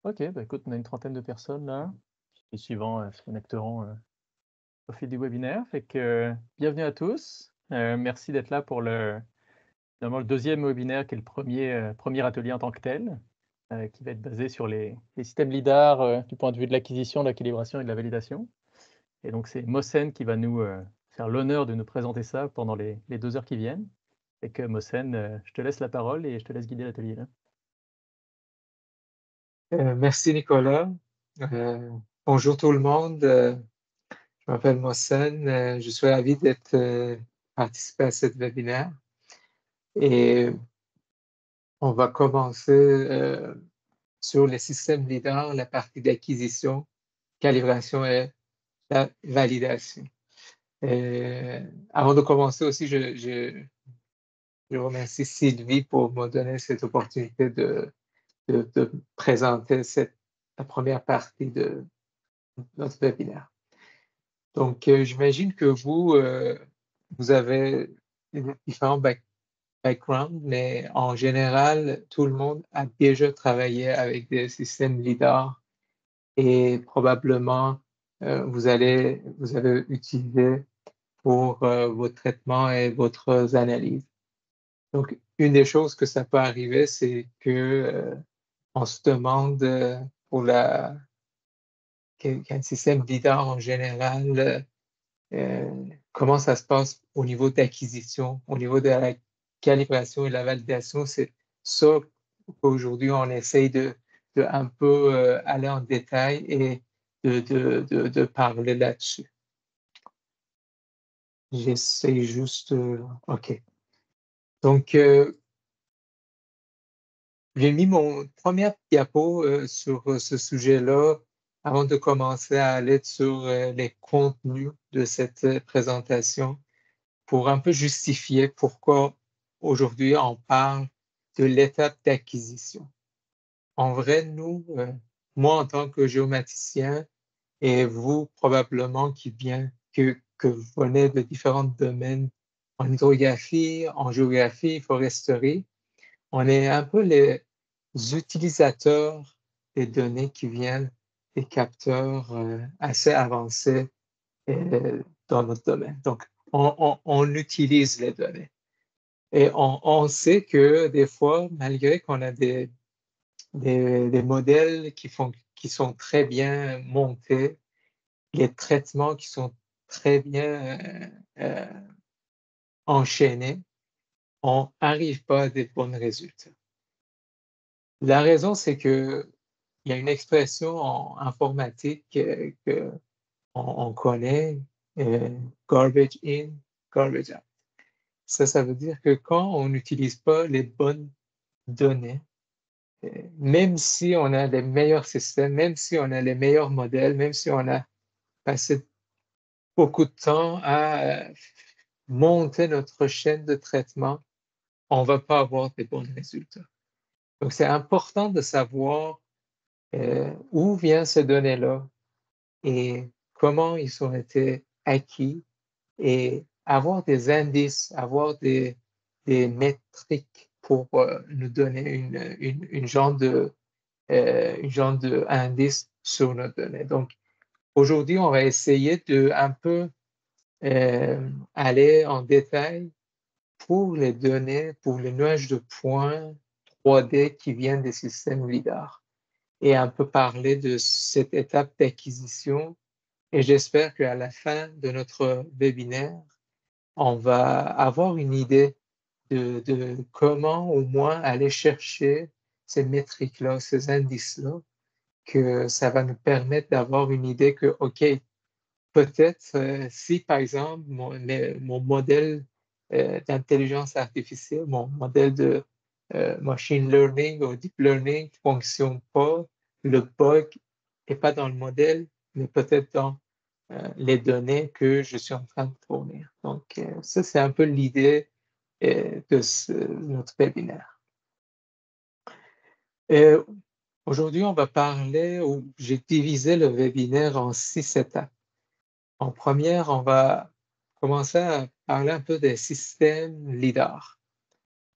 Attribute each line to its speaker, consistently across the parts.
Speaker 1: OK, bah, écoute, on a une trentaine de personnes là, les suivants, se connecteront, au fil du webinaire. Fait que, bienvenue à tous. Merci d'être là pour finalement le deuxième webinaire qui est le premier atelier en tant que tel, qui va être basé sur les systèmes lidar, du point de vue de l'acquisition, de la calibration et de la validation. Et donc c'est Mohsen qui va nous, faire l'honneur de nous présenter ça pendant les 2 heures qui viennent. Et que Mohsen, je te laisse la parole et je te laisse guider l'atelier là.
Speaker 2: Merci Nicolas. Euh, Bonjour tout le monde. Je m'appelle Mohsen. Je suis ravi d'être participé à cette webinaire et on va commencer sur les systèmes leaders, la partie d'acquisition, calibration et la validation. Avant de commencer aussi, je remercie Sylvie pour me donner cette opportunité de présenter la première partie de notre webinaire. Donc, j'imagine que vous avez différents backgrounds, mais en général, tout le monde a déjà travaillé avec des systèmes LiDAR et probablement vous avez utilisé pour vos traitements et votre analyse. Donc, une des choses que ça peut arriver, c'est que on se demande pour qu'un système LiDAR en général comment ça se passe au niveau d'acquisition, au niveau de la calibration et la validation. C'est ça qu'aujourd'hui on essaye de un peu aller en détail et de parler là-dessus. J'essaie juste. OK. Donc, j'ai mis mon première diapo sur ce sujet-là avant de commencer à aller sur les contenus de cette présentation, pour un peu justifier pourquoi aujourd'hui on parle de l'étape d'acquisition. En vrai, moi en tant que géomaticien et vous probablement que vous venez de différents domaines en hydrographie, en géographie, foresterie, on est un peu les utilisateurs des données qui viennent des capteurs assez avancés dans notre domaine. Donc, on utilise les données. Et on sait que des fois, malgré qu'on a des modèles qui sont très bien montés, les traitements qui sont très bien enchaînés, on n'arrive pas à des bons résultats. La raison, c'est que il y a une expression en informatique que on connaît, euh, garbage in, garbage out. Ça veut dire que quand on n'utilise pas les bonnes données, même si on a les meilleurs systèmes, même si on a les meilleurs modèles, même si on a passé beaucoup de temps à monter notre chaîne de traitement, on ne va pas avoir de bons résultats. Donc, c'est important de savoir où viennent ces données-là et comment ils ont été acquis et avoir des indices, avoir des métriques pour nous donner une genre d'indice sur nos données. Donc, aujourd'hui, on va essayer de un peu aller en détail pour les données, pour les nuages de points 3D qui viennent des systèmes LiDAR et un peu parler de cette étape d'acquisition. Et j'espère qu'à la fin de notre webinaire, on va avoir une idée de comment au moins aller chercher ces métriques-là, ces indices-là, que ça va nous permettre d'avoir une idée que, OK, peut-être si par exemple mon modèle d'intelligence artificielle, mon modèle de machine learning ou deep learning ne fonctionne pas, le bug n'est pas dans le modèle, mais peut-être dans les données que je suis en train de fournir. Donc, ça, c'est un peu l'idée notre webinaire. Euh, Aujourd'hui, on va parler, ou j'ai divisé le webinaire en 6 étapes. En première, on va commencer à parler un peu des systèmes LiDAR,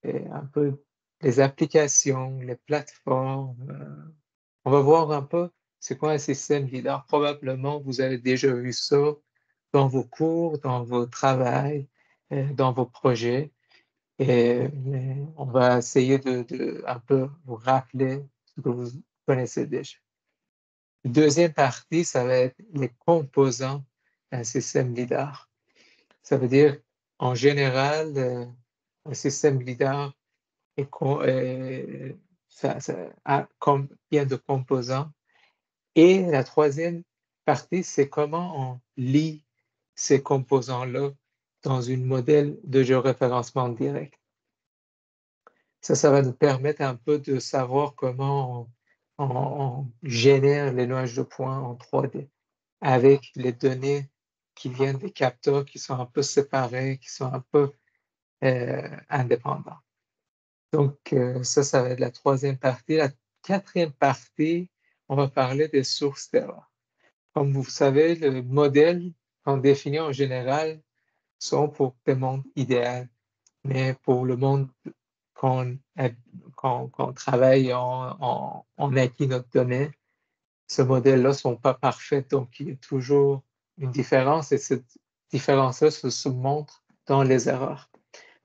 Speaker 2: et un peu les applications, les plateformes, On va voir un peu c'est quoi un système LIDAR. Probablement, vous avez déjà vu ça dans vos cours, dans vos travails, dans vos projets. Mais on va essayer de un peu vous rappeler ce que vous connaissez déjà. Deuxième partie, ça va être les composants d'un système LIDAR. Ça veut dire, en général, un système LIDAR ça a combien de composants. Et la troisième partie, c'est comment on lit ces composants-là dans une modèle de géoréférencement direct. Ça va nous permettre un peu de savoir comment on génère les nuages de points en 3D avec les données qui viennent des capteurs qui sont un peu séparés, qui sont un peu indépendants. Donc, ça va être la troisième partie. La quatrième partie, on va parler des sources d'erreur. Comme vous savez, le modèle qu'on définit en général sont pour des mondes idéaux, mais pour le monde qu'on travaille, on acquis notre donnée, ce modèle-là ne sont pas parfaits, donc il y a toujours une différence et cette différence-là se montre dans les erreurs.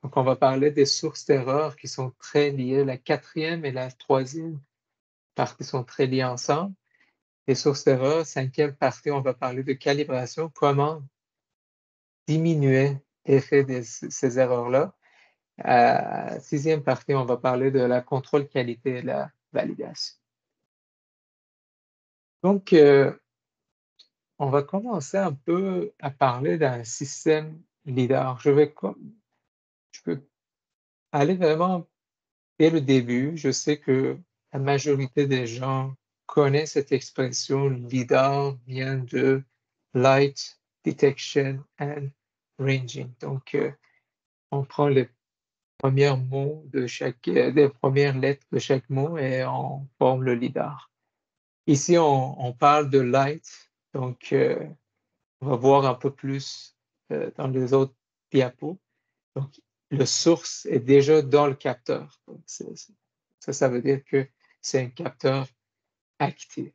Speaker 2: Donc, on va parler des sources d'erreurs qui sont très liées. La quatrième et la troisième partie sont très liées ensemble. Les sources d'erreurs, cinquième partie, on va parler de calibration, comment diminuer l'effet de ces erreurs-là. Sixième partie, on va parler de la contrôle qualité et la validation. Donc, on va commencer un peu à parler d'un système LIDAR. Je peux aller vraiment dès le début. Je sais que la majorité des gens connaissent cette expression LIDAR vient de Light Detection and Ranging. Donc, on prend les premiers mots des premières lettres de chaque mot et on forme le LIDAR. Ici, on parle de light, donc on va voir un peu plus dans les autres diapos. Donc, le source est déjà dans le capteur. Donc, ça veut dire que c'est un capteur actif.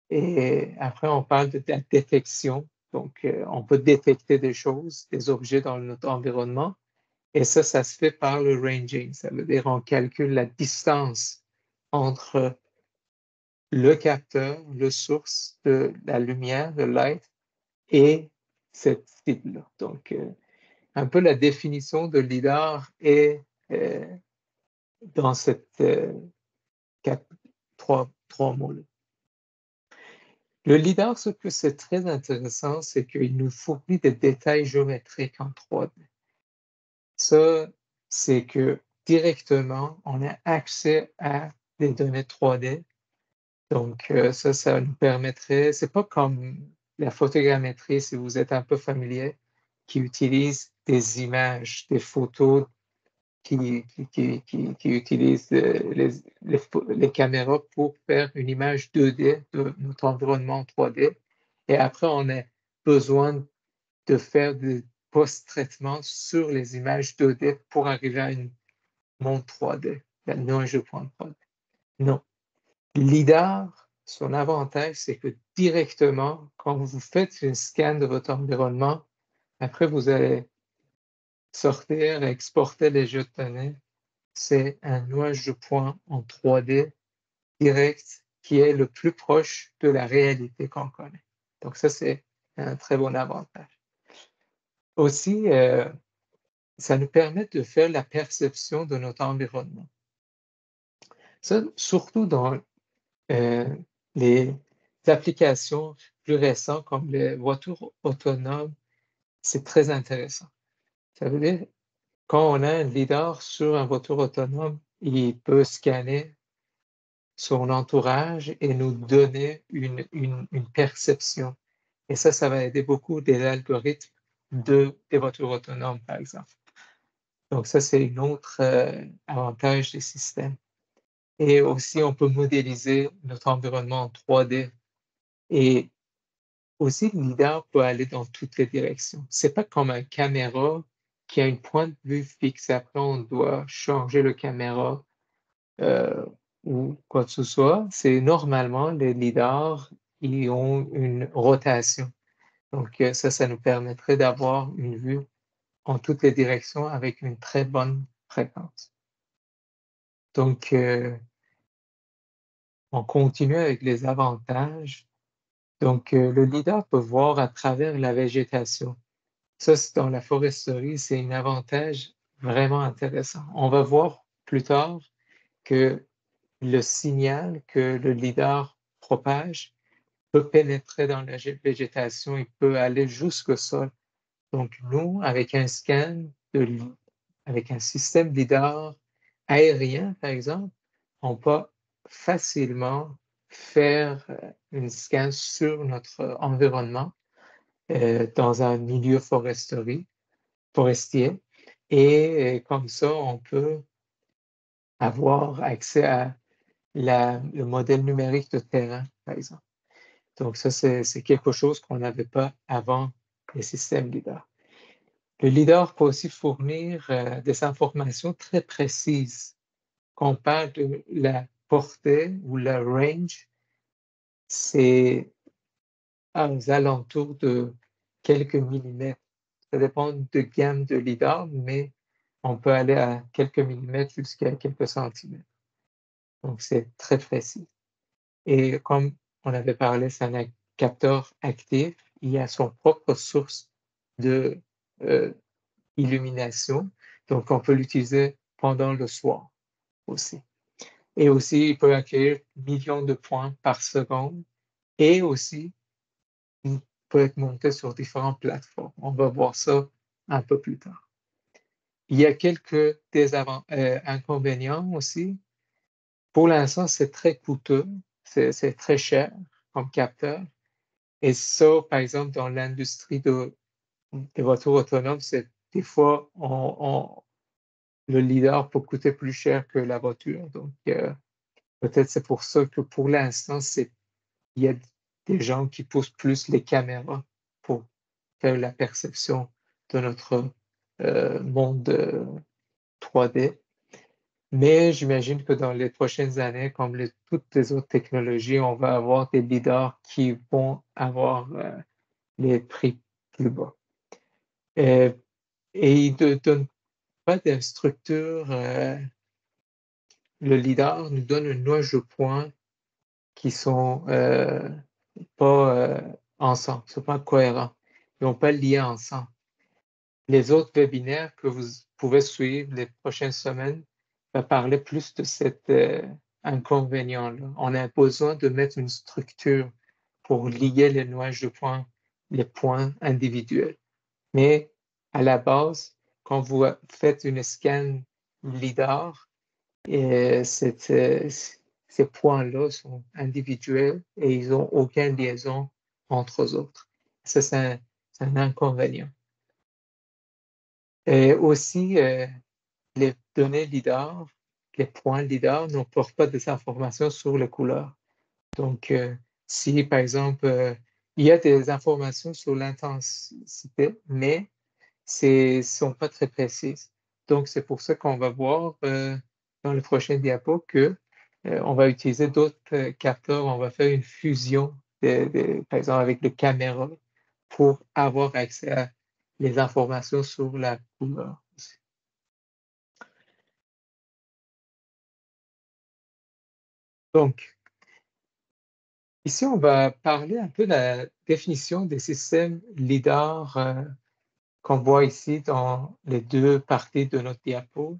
Speaker 2: Et après, on parle de la détection. Donc, on peut détecter des choses, des objets dans notre environnement. Et ça se fait par le ranging. Ça veut dire qu'on calcule la distance entre le capteur, le source de la lumière, le light, et cette cible-là. Donc, un peu la définition de LIDAR est dans cette trois mots-là. Le LIDAR, ce que c'est très intéressant, c'est qu'il nous fournit des détails géométriques en 3D. Ça, c'est que directement, on a accès à des données 3D. Donc, ça nous permettrait, c'est pas comme la photogrammétrie, si vous êtes un peu familier, qui utilise des images, des photos, qui utilisent les caméras pour faire une image 2D de notre environnement 3D. Et après, on a besoin de faire des post-traitements sur les images 2D pour arriver à une monde 3D, la nuage de point 3D. Non. LIDAR, son avantage, c'est que directement, quand vous faites une scan de votre environnement, après, vous allez sortir et exporter les jeux de données. C'est un nuage de points en 3D direct qui est le plus proche de la réalité qu'on connaît. Donc ça, c'est un très bon avantage. Aussi, ça nous permet de faire la perception de notre environnement. Ça, surtout dans les applications plus récentes comme les voitures autonomes, c'est très intéressant. Ça veut dire, quand on a un lidar sur une voiture autonome, il peut scanner son entourage et nous donner une perception. Et ça va aider beaucoup des algorithmes des voitures autonomes, par exemple. Donc ça, c'est un autre avantage des systèmes. Et aussi, on peut modéliser notre environnement en 3D. Et aussi, le lidar peut aller dans toutes les directions. C'est pas comme une caméra qui a une point de vue fixe. Après, on doit changer la caméra ou quoi que ce soit, c'est normalement les lidars, ils ont une rotation. Donc, ça nous permettrait d'avoir une vue en toutes les directions avec une très bonne fréquence. Donc, on continue avec les avantages. Donc, le lidar peut voir à travers la végétation. Ça, c'est dans la foresterie, c'est un avantage vraiment intéressant. On va voir plus tard que le signal que le lidar propage peut pénétrer dans la végétation, il peut aller jusqu'au sol. Donc, nous, avec un scan, avec un système lidar aérien, par exemple, on peut facilement faire une scan sur notre environnement dans un milieu forestier. Et comme ça, on peut avoir accès à le modèle numérique de terrain, par exemple. Donc ça, c'est quelque chose qu'on n'avait pas avant les systèmes LIDAR. Le LIDAR peut aussi fournir des informations très précises. Quand on parle de la portée ou la range, c'est aux alentours de quelques millimètres. Ça dépend de gamme de LIDAR, mais on peut aller à quelques millimètres jusqu'à quelques centimètres. Donc, c'est très précis. Et comme on avait parlé, c'est un capteur actif. Il a son propre source de illumination. Donc, on peut l'utiliser pendant le soir aussi. Et aussi, il peut accueillir millions de points par seconde. Et aussi, il peut être monté sur différentes plateformes. On va voir ça un peu plus tard. Il y a quelques inconvénients aussi. Pour l'instant, c'est très coûteux, c'est très cher comme capteur. Et ça, par exemple, dans l'industrie des voitures autonomes, c'est des fois, le leader peut coûter plus cher que la voiture. Donc, peut-être c'est pour ça que pour l'instant, il y a des gens qui poussent plus les caméras pour faire la perception de notre monde 3D. Mais j'imagine que dans les prochaines années, comme toutes les autres technologies, on va avoir des leaders qui vont avoir les prix plus bas. Et ils ne donnent pas de structure. Le leader nous donne une nuage de points qui sont pas ensemble, ne sont pas cohérents. Ils n'ont pas lié ensemble. Les autres webinaires que vous pouvez suivre les prochaines semaines va parler plus de cet inconvénient-là. On a besoin de mettre une structure pour lier les nuages de points, les points individuels. Mais à la base, quand vous faites une scan LIDAR, ces points-là sont individuels et ils n'ont aucune liaison entre eux autres. Ça, c'est un inconvénient. Et aussi, les données LIDAR, les points LIDAR n'apportent pas des informations sur les couleurs. Donc, si par exemple, il y a des informations sur l'intensité, mais ne sont pas très précises. Donc, c'est pour ça qu'on va voir dans le prochain diapo que on va utiliser d'autres capteurs, on va faire une fusion, par exemple, avec les caméras pour avoir accès à les informations sur la couleur. Donc, ici, on va parler un peu de la définition des systèmes LIDAR qu'on voit ici dans les deux parties de notre diapo.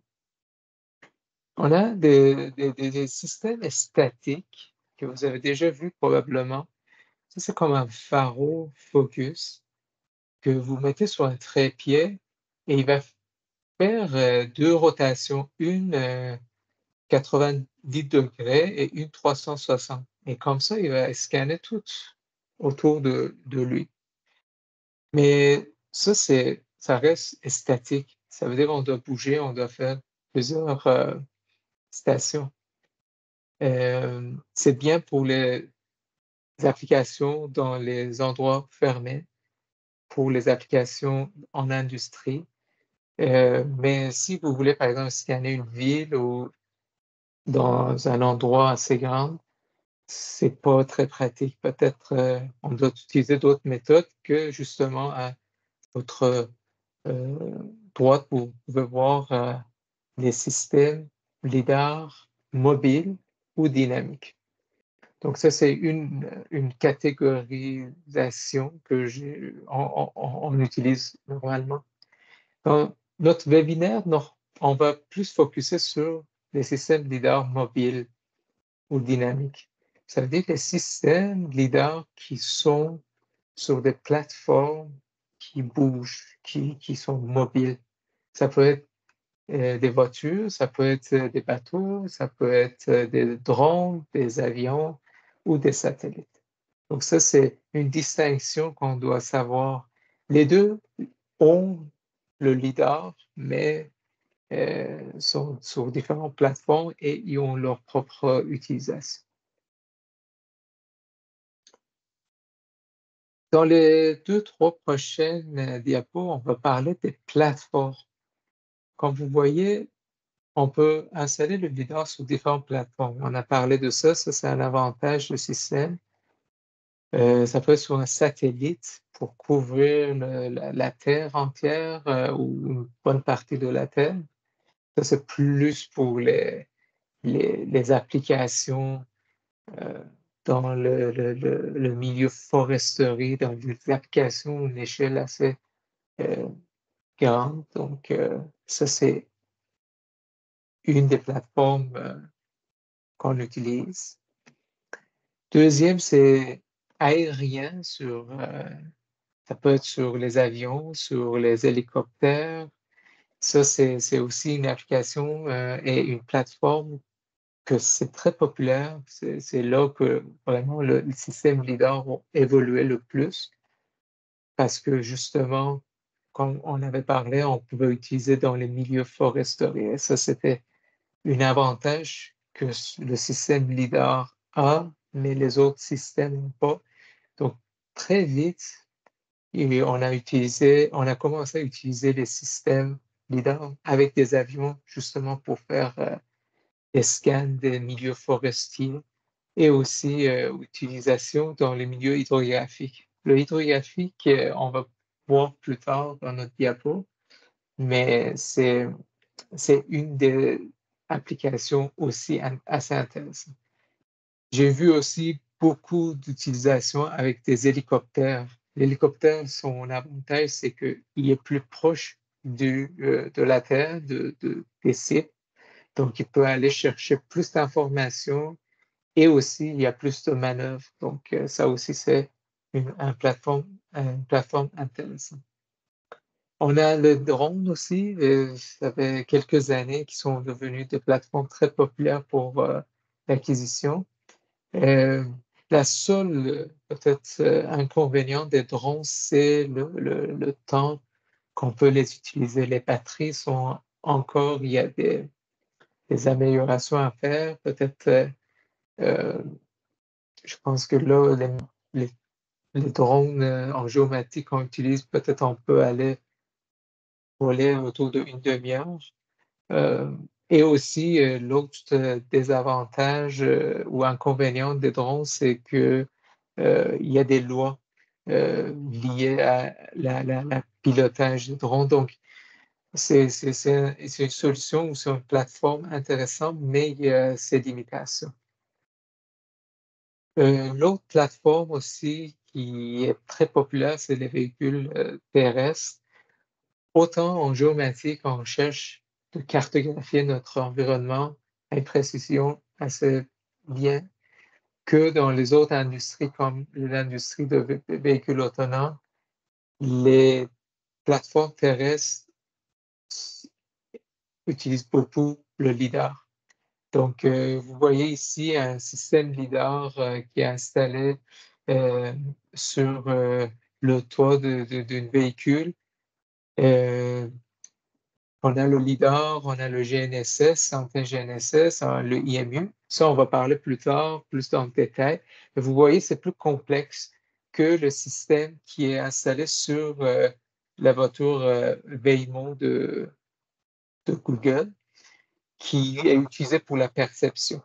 Speaker 2: On a des systèmes statiques que vous avez déjà vus probablement. Ça, c'est comme un phare focus que vous mettez sur un trépied et il va faire deux rotations, une 90 degrés et une 360. Et comme ça, il va scanner tout autour de lui. Mais ça reste statique. Ça veut dire qu'on doit bouger, on doit faire plusieurs stations. C'est bien pour les applications dans les endroits fermés, pour les applications en industrie. Mais si vous voulez, par exemple, scanner une ville ou dans un endroit assez grand, c'est pas très pratique. Peut-être on doit utiliser d'autres méthodes que justement à votre droite, vous pouvez voir les systèmes lidar mobiles ou dynamiques. Donc ça, c'est une catégorisation que on utilise normalement. Dans notre webinaire, on va plus focuser sur les systèmes lidar mobiles ou dynamiques. Ça veut dire les systèmes lidar qui sont sur des plateformes qui bougent, qui sont mobiles. Ça peut être des voitures, ça peut être des bateaux, ça peut être des drones, des avions ou des satellites. Donc ça, c'est une distinction qu'on doit savoir. Les deux ont le lidar, mais sont sur différentes plateformes et ils ont leur propre utilisation. Dans les 2-3 prochaines diapos, on va parler des plateformes. Comme vous voyez, on peut installer le lidar sur différentes plateformes. On a parlé de ça, c'est un avantage du système. Ça peut être sur un satellite pour couvrir la Terre entière ou une bonne partie de la Terre. Ça, c'est plus pour les applications euh, dans le milieu foresterie, dans des applications à une échelle assez euh, grande. Donc, ça, c'est une des plateformes qu'on utilise. Deuxième, c'est aérien ça peut être sur les avions, sur les hélicoptères. Ça, c'est aussi une application et une plateforme que c'est très populaire. C'est là que vraiment le système LIDAR va évoluer le plus parce que justement, comme on avait parlé, on pouvait utiliser dans les milieux forestiers. Ça, c'était un avantage que le système LIDAR a, mais les autres systèmes n'ont pas. Donc, très vite, on a commencé à utiliser les systèmes LIDAR avec des avions justement pour faire des scans des milieux forestiers et aussi utilisation dans les milieux hydrographiques. Le hydrographique, on va voir plus tard dans notre diapo, mais c'est une des applications aussi assez intéressantes. J'ai vu aussi beaucoup d'utilisation avec des hélicoptères. L'hélicoptère, son avantage, c'est qu'il est plus proche de la Terre, des sites. Donc, il peut aller chercher plus d'informations et aussi, il y a plus de manœuvres. Donc, ça aussi, c'est une plateforme intéressante. On a le drone aussi. Ça fait quelques années qui sont devenus des plateformes très populaires pour l'acquisition. Euh, la seule, peut-être, inconvénient des drones, c'est le temps qu'on peut les utiliser. Les batteries sont encore, il y a des améliorations à faire. Peut-être, je pense que là, les, les drones en géomatique qu'on utilise, peut-être on peut aller voler autour d'une demi-heure. Euh, et aussi, l'autre désavantage ou inconvénient des drones, c'est que il y a des lois liées à la pilotage des drones. Donc, c'est une solution ou c'est une plateforme intéressante, mais il y a ses limitations. L'autre plateforme aussi qui est très populaire, c'est les véhicules terrestres. Autant en géomatique, on cherche de cartographier notre environnement avec précision assez bien que dans les autres industries comme l'industrie de véhicules autonomes, les plateformes terrestres utilisent beaucoup le lidar. Donc, vous voyez ici un système lidar qui est installé euh, sur le toit d'un véhicule. Euh, On a le LIDAR, on a le GNSS, antenne GNSS, le IMU. Ça, on va parler plus tard, plus dans le détail. Mais vous voyez, c'est plus complexe que le système qui est installé sur la voiture Waymo de Google. qui est utilisé pour la perception.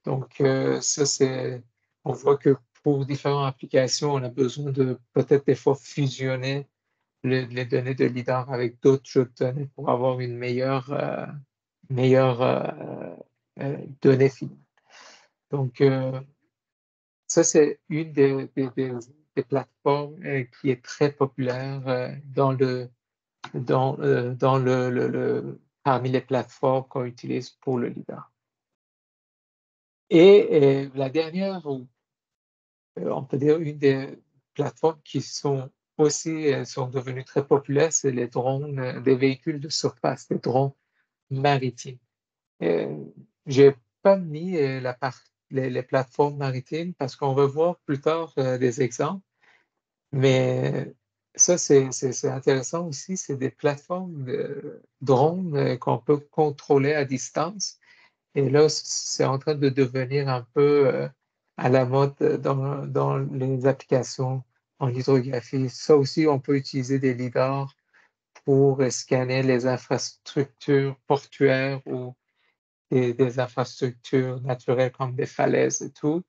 Speaker 2: Donc, on voit que pour différentes applications, on a besoin de peut-être des fois fusionner les données de LIDAR avec d'autres jeux de données pour avoir une meilleure donnée finale. Donc, ça, c'est une des plateformes qui est très populaire parmi les plateformes qu'on utilise pour le LIDAR. Et la dernière, on peut dire une des plateformes qui sont devenues très populaires, c'est les drones, des véhicules de surface, des drones maritimes. J'ai pas mis les plateformes maritimes parce qu'on va voir plus tard des exemples, mais ça, c'est intéressant aussi. C'est des plateformes de drones qu'on peut contrôler à distance. Et là, c'est en train de devenir un peu à la mode dans les applications en hydrographie. Ça aussi, on peut utiliser des lidars pour scanner les infrastructures portuaires ou des infrastructures naturelles comme des falaises et tout.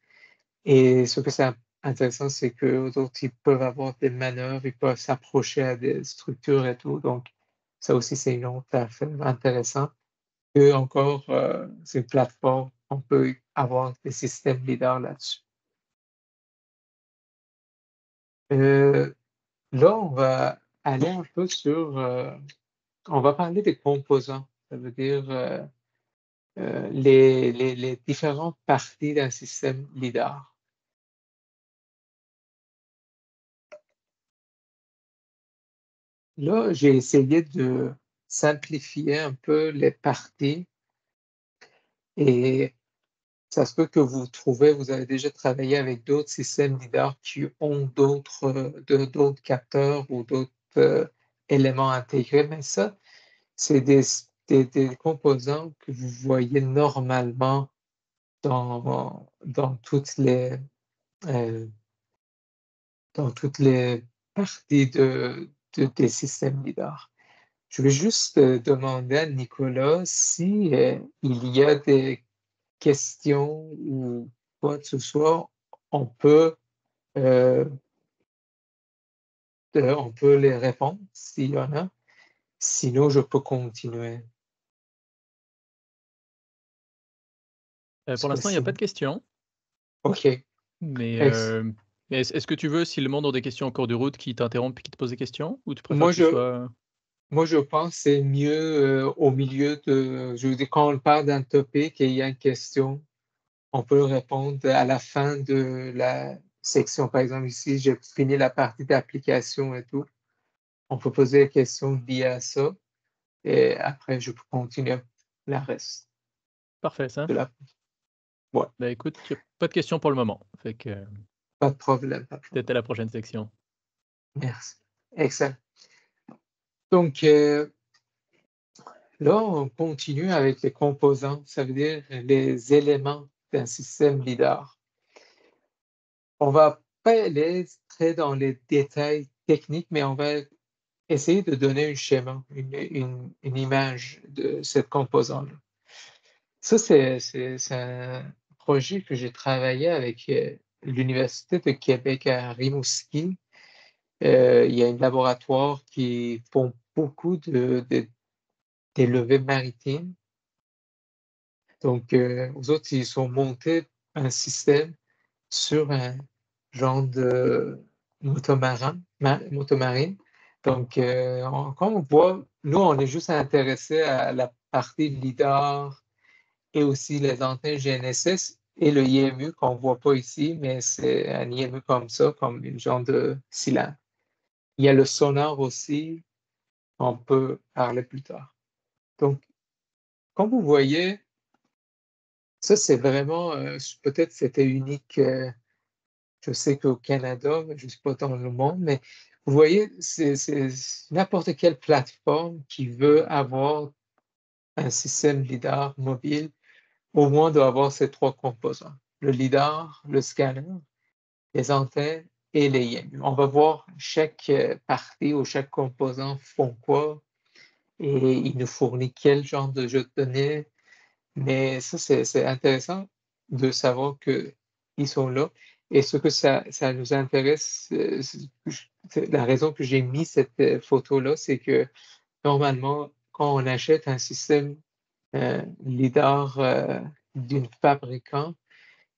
Speaker 2: Et ce que c'est intéressant, c'est qu'eux autres, ils peuvent avoir des manœuvres, ils peuvent s'approcher à des structures et tout. Donc, ça aussi, c'est une autre affaire intéressante. Et encore, c'est une plateforme, on peut avoir des systèmes leaders là-dessus. Là, on va aller un peu on va parler des composants. Ça veut dire les différentes parties d'un système LIDAR. Là, j'ai essayé de simplifier un peu les parties et ça se peut que vous avez déjà travaillé avec d'autres systèmes LIDAR qui ont d'autres capteurs ou d'autres éléments intégrés, mais ça, c'est des composants que vous voyez normalement dans euh, dans toutes les parties des systèmes LIDAR. Je vais juste demander à Nicolas si il y a des questions ou quoi que ce soit, on peut, euh, on peut les répondre s'il y en a. Sinon, je peux continuer.
Speaker 1: Pour l'instant, il n'y a pas de questions,
Speaker 2: OK.
Speaker 1: mais
Speaker 2: Ex-
Speaker 1: est-ce que tu veux, si le monde a des questions en cours de route, qui t'interrompent et qui te posent des questions? Ou tu préfères
Speaker 2: Moi,
Speaker 1: que ce
Speaker 2: je,
Speaker 1: soit
Speaker 2: moi, je pense que c'est mieux au milieu je veux dire, quand on parle d'un topic et il y a une question, on peut répondre à la fin de la section. Par exemple, ici, j'ai fini la partie d'application et tout. On peut poser des questions liées à ça et après, je peux continuer la reste
Speaker 1: parfait ça?
Speaker 2: de la... Ouais,
Speaker 1: Bah, écoute, il y a pas de questions pour le moment, fait que
Speaker 2: pas de problème, pas de
Speaker 1: peut-être
Speaker 2: problème.
Speaker 1: à la prochaine section.
Speaker 2: Merci. Excellent. Donc, là, on continue avec les composants, ça veut dire les éléments d'un système LIDAR. On va pas aller très dans les détails techniques, mais on va essayer de donner un schéma, une image de cette composant-là. Ça, c'est un projet que j'ai travaillé avec l'Université de Québec à Rimouski. Il y a un laboratoire qui font beaucoup des levées maritimes. Donc, aux autres, ils sont montés un système sur un genre de motomarine. Donc, comme on voit, nous, on est juste intéressé à la partie LIDAR et aussi les antennes GNSS et le IMU qu'on ne voit pas ici, mais c'est un IMU comme ça, comme une genre de cylindre. Il y a le sonar aussi, on peut parler plus tard. Donc, comme vous voyez, ça, c'est vraiment, peut-être c'était unique. Je sais qu'au Canada, je ne sais pas dans le monde, mais vous voyez, c'est n'importe quelle plateforme qui veut avoir un système LIDAR mobile, au moins doit avoir ces trois composants. Le LIDAR, le scanner, les antennes et les IMU. On va voir chaque partie ou chaque composant font quoi et il nous fournit quel genre de jeu de données. Mais ça, c'est intéressant de savoir qu'ils sont là. Et ce que ça nous intéresse, c'est la raison que j'ai mis cette photo-là, c'est que normalement, quand on achète un système LiDAR d'une fabricant,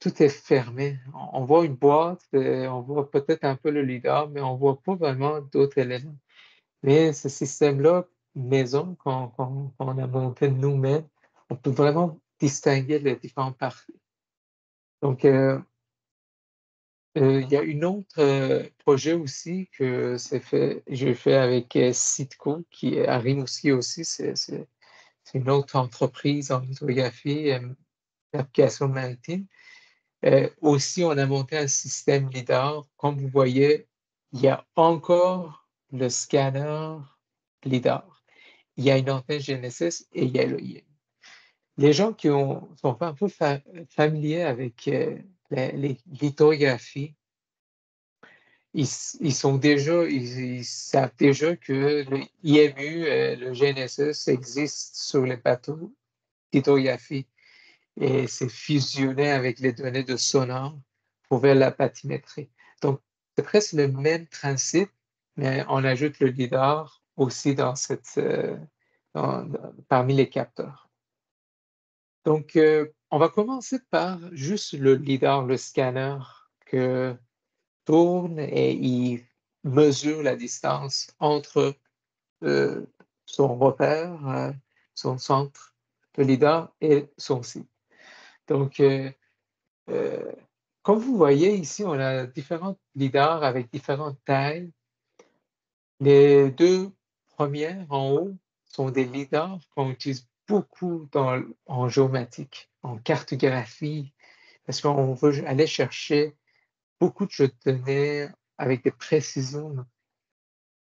Speaker 2: tout est fermé. On voit une boîte, on voit peut-être un peu le LiDAR, mais on voit pas vraiment d'autres éléments. Mais ce système-là, maison, qu'on a monté nous-mêmes, on peut vraiment distinguer les différentes parties. Donc, il y a une autre projet aussi que j'ai fait avec Citco, qui est à Rimouski aussi. C'est une autre entreprise en hydrographie, d'application maritime. Aussi, on a monté un système LiDAR. Comme vous voyez, il y a encore le scanner LiDAR. Il y a une antenne GNSS et il y a l'OIM. Les gens qui sont pas un peu familiers avec les lithographies, ils savent déjà que le IMU, le GNSS existe sur les bateaux lithographie et c'est fusionné avec les données de sonar pour faire la bathymétrie. Donc, c'est presque le même principe, mais on ajoute le LiDAR aussi parmi les capteurs. Donc, on va commencer par juste le LiDAR, le scanner que tourne et il mesure la distance entre son repère, son centre de LiDAR et son site. Donc, euh, comme vous voyez ici, on a différents LiDAR avec différentes tailles. Les deux premières en haut sont des LiDAR qu'on utilise beaucoup en géomatique, en cartographie, parce qu'on veut aller chercher beaucoup de données avec des précisions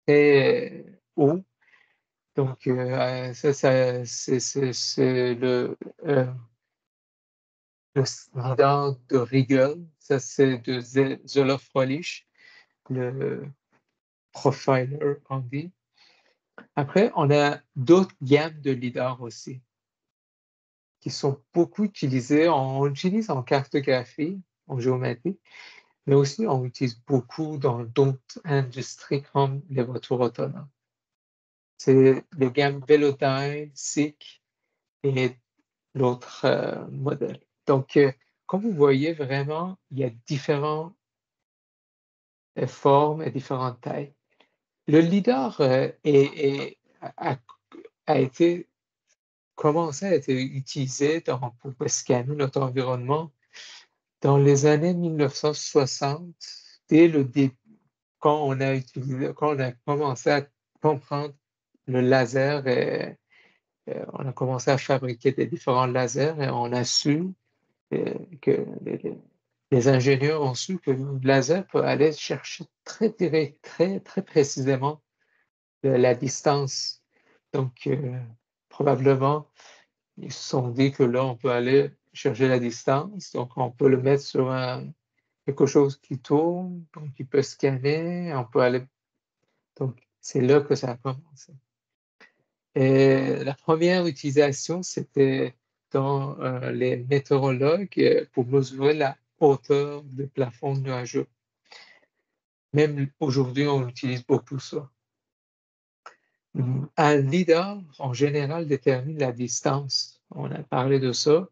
Speaker 2: très hautes. Donc, ça c'est le LiDAR de Rigel, ça c'est de Zoloft Fröhlich, le profiler qu'on dit. Après, on a d'autres gammes de LiDAR aussi, qui sont beaucoup utilisées. On utilise en cartographie, en géométrie, mais aussi on utilise beaucoup dans d'autres industries comme les voitures autonomes. C'est les gammes Velodyne, SICK et l'autre modèle. Donc, comme vous voyez, vraiment, il y a différentes formes et différentes tailles. Le LiDAR a été commencé à être utilisé pour scanner notre environnement dans les années 1960, dès le début, quand on a commencé à comprendre le laser et on a commencé à fabriquer des différents lasers et on a su que les ingénieurs ont su que le laser peut aller chercher très direct, très précisément la distance. Donc, probablement, ils se sont dit que là, on peut aller chercher la distance. Donc, on peut le mettre sur quelque chose qui tourne, donc il peut scanner, on peut aller. Donc, c'est là que ça a commencé. Et la première utilisation, c'était dans les météorologues pour mesurer la hauteur du plafond nuageux. Même aujourd'hui, on utilise beaucoup ça. Un LiDAR, en général, détermine la distance. On a parlé de ça.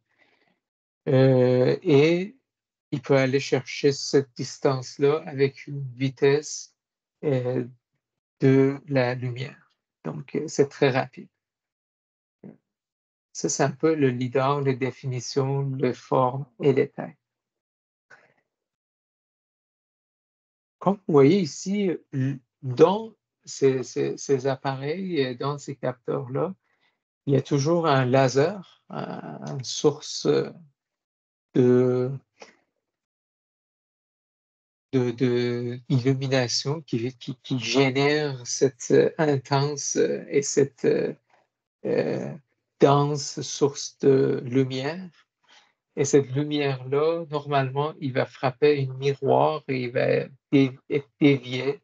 Speaker 2: Et il peut aller chercher cette distance-là avec une vitesse de la lumière. Donc, c'est très rapide. Ça, c'est un peu le LiDAR, les définitions, les formes et les tailles. Comme vous voyez ici, dans ces appareils, dans ces capteurs-là, il y a toujours un laser, une source de illumination qui génère cette intense et cette dense source de lumière. Et cette lumière-là, normalement, il va frapper un miroir et il va être dévié.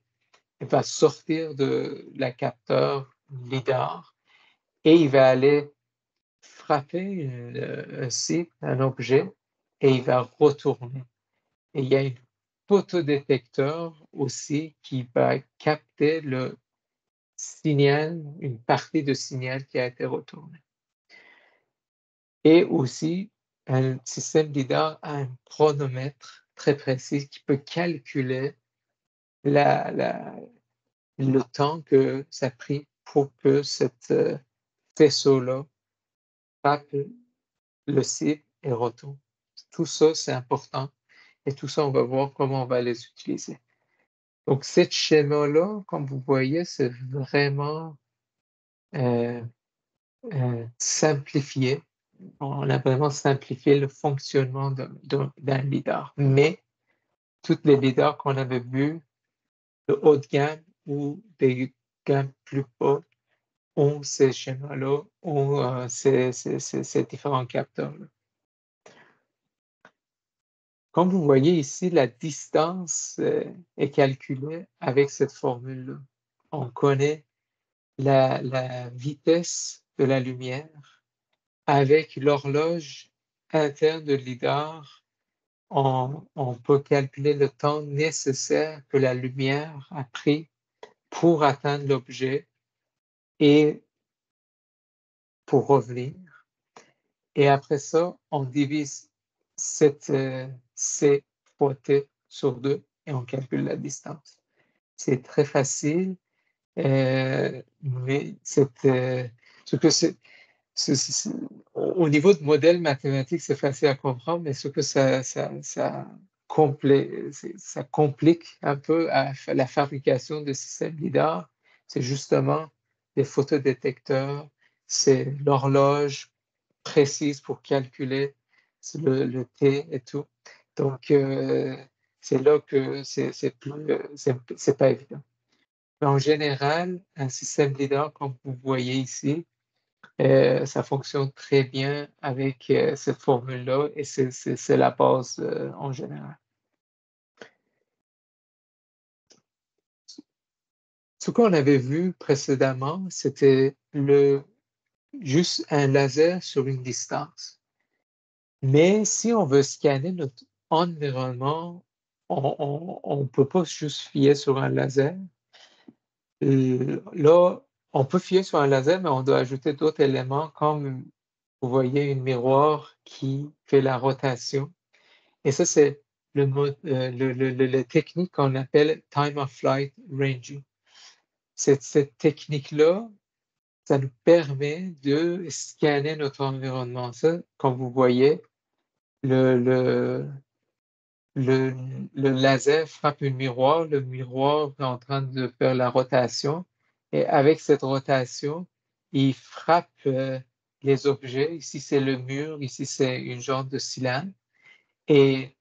Speaker 2: Il va sortir de la capteur LiDAR et il va aller frapper un cible, un objet, et il va retourner. Et il y a un photodétecteur aussi qui va capter le signal, une partie de signal qui a été retourné. Et aussi, un système LiDAR a un chronomètre très précis qui peut calculer le temps que ça a pris pour que cet faisceau-là frappe le cible et retourne. Tout ça, c'est important. Et tout ça, on va voir comment on va les utiliser. Donc, ce schéma-là, comme vous voyez, c'est vraiment simplifié. On a vraiment simplifié le fonctionnement d'un LiDAR. Mais toutes les LiDAR qu'on avait vus, de haut de gamme ou des gammes plus bas, ont ces schémas-là, ont ces différents capteurs-là. Comme vous voyez ici, la distance est calculée avec cette formule-là. On connaît la vitesse de la lumière avec l'horloge interne de LiDAR. On peut calculer le temps nécessaire que la lumière a pris pour atteindre l'objet et pour revenir. Et après ça, on divise C fois T sur 2 et on calcule la distance. C'est très facile, mais au niveau de modèle mathématique, c'est facile à comprendre, mais ce que ça complique un peu la fabrication de systèmes LiDAR, c'est justement les photodétecteurs, c'est l'horloge précise pour calculer le T et tout. Donc, c'est là que c'est pas évident. Mais en général, un système LiDAR, comme vous voyez ici, ça fonctionne très bien avec cette formule-là et c'est la base en général. Ce qu'on avait vu précédemment, c'était juste un laser sur une distance. Mais si on veut scanner notre environnement, on ne peut pas juste fier sur un laser. Là, on peut fier sur un laser, mais on doit ajouter d'autres éléments comme, vous voyez, un miroir qui fait la rotation. Et ça, c'est le technique qu'on appelle time of flight ranging. Cette technique-là, ça nous permet de scanner notre environnement. Ça, comme vous voyez, le laser frappe un miroir, le miroir est en train de faire la rotation et avec cette rotation, il frappe les objets. Ici, c'est le mur, ici, c'est une genre de cylindre et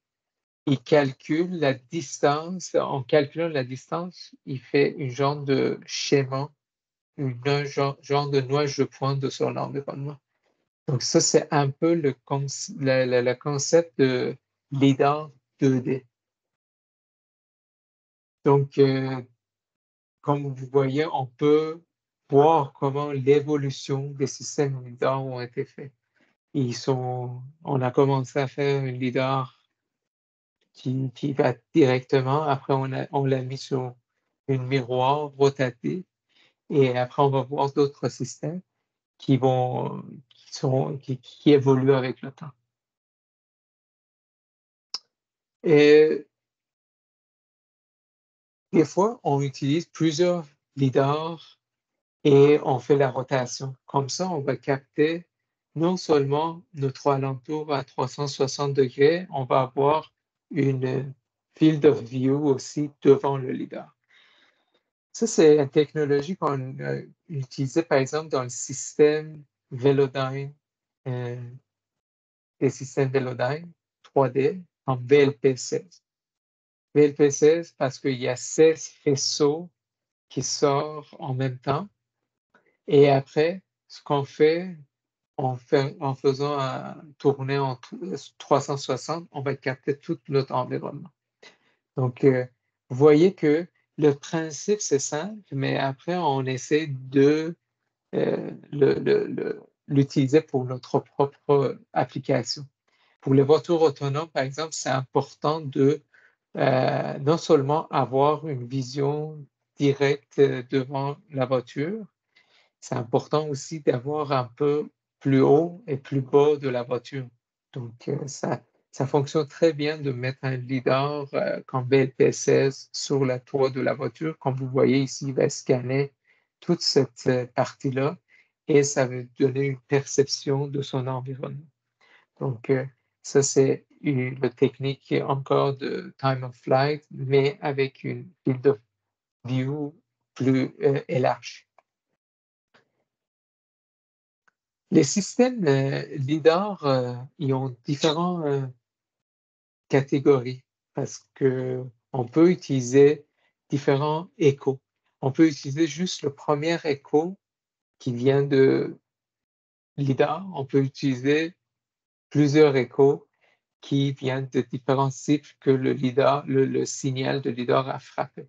Speaker 2: il calcule la distance. En calculant la distance, il fait une genre de schéma, un genre de nuage de points de son environnement. Donc ça, c'est un peu le concept de LiDAR 2D. Donc, comme vous voyez, on peut voir comment l'évolution des systèmes LiDAR ont été faits. On a commencé à faire un LiDAR qui va directement, après on l'a mis sur un miroir rotatif, et après on va voir d'autres systèmes qui évoluent avec le temps. Et des fois, on utilise plusieurs LiDAR et on fait la rotation. Comme ça, on va capter non seulement notre alentour à 360 degrés, on va avoir une field of view aussi devant le LiDAR. Ça, c'est une technologie qu'on a utilisée, par exemple, dans le système Velodyne, les systèmes Velodyne 3D en VLP16. VLP16 parce qu'il y a 16 faisceaux qui sortent en même temps. Et après, ce qu'on fait, en faisant tourner en 360, on va capter tout notre environnement. Donc, vous voyez que le principe, c'est simple, mais après, on essaie de l'utiliser pour notre propre application. Pour les voitures autonomes, par exemple, c'est important de non seulement avoir une vision directe devant la voiture, c'est important aussi d'avoir un peu plus haut et plus bas de la voiture. Donc, ça fonctionne très bien de mettre un lidar comme BLP16 sur la toit de la voiture. Comme vous voyez ici, il va scanner toute cette partie-là et ça va donner une perception de son environnement. Donc, ça, c'est une technique encore de time of flight, mais avec une field of view plus élargie. Les systèmes LIDAR, ils ont différentes catégories parce qu'on peut utiliser différents échos. On peut utiliser juste le premier écho qui vient de LIDAR. On peut utiliser plusieurs échos qui viennent de différents cycles que le LIDAR, le signal de LIDAR a frappé.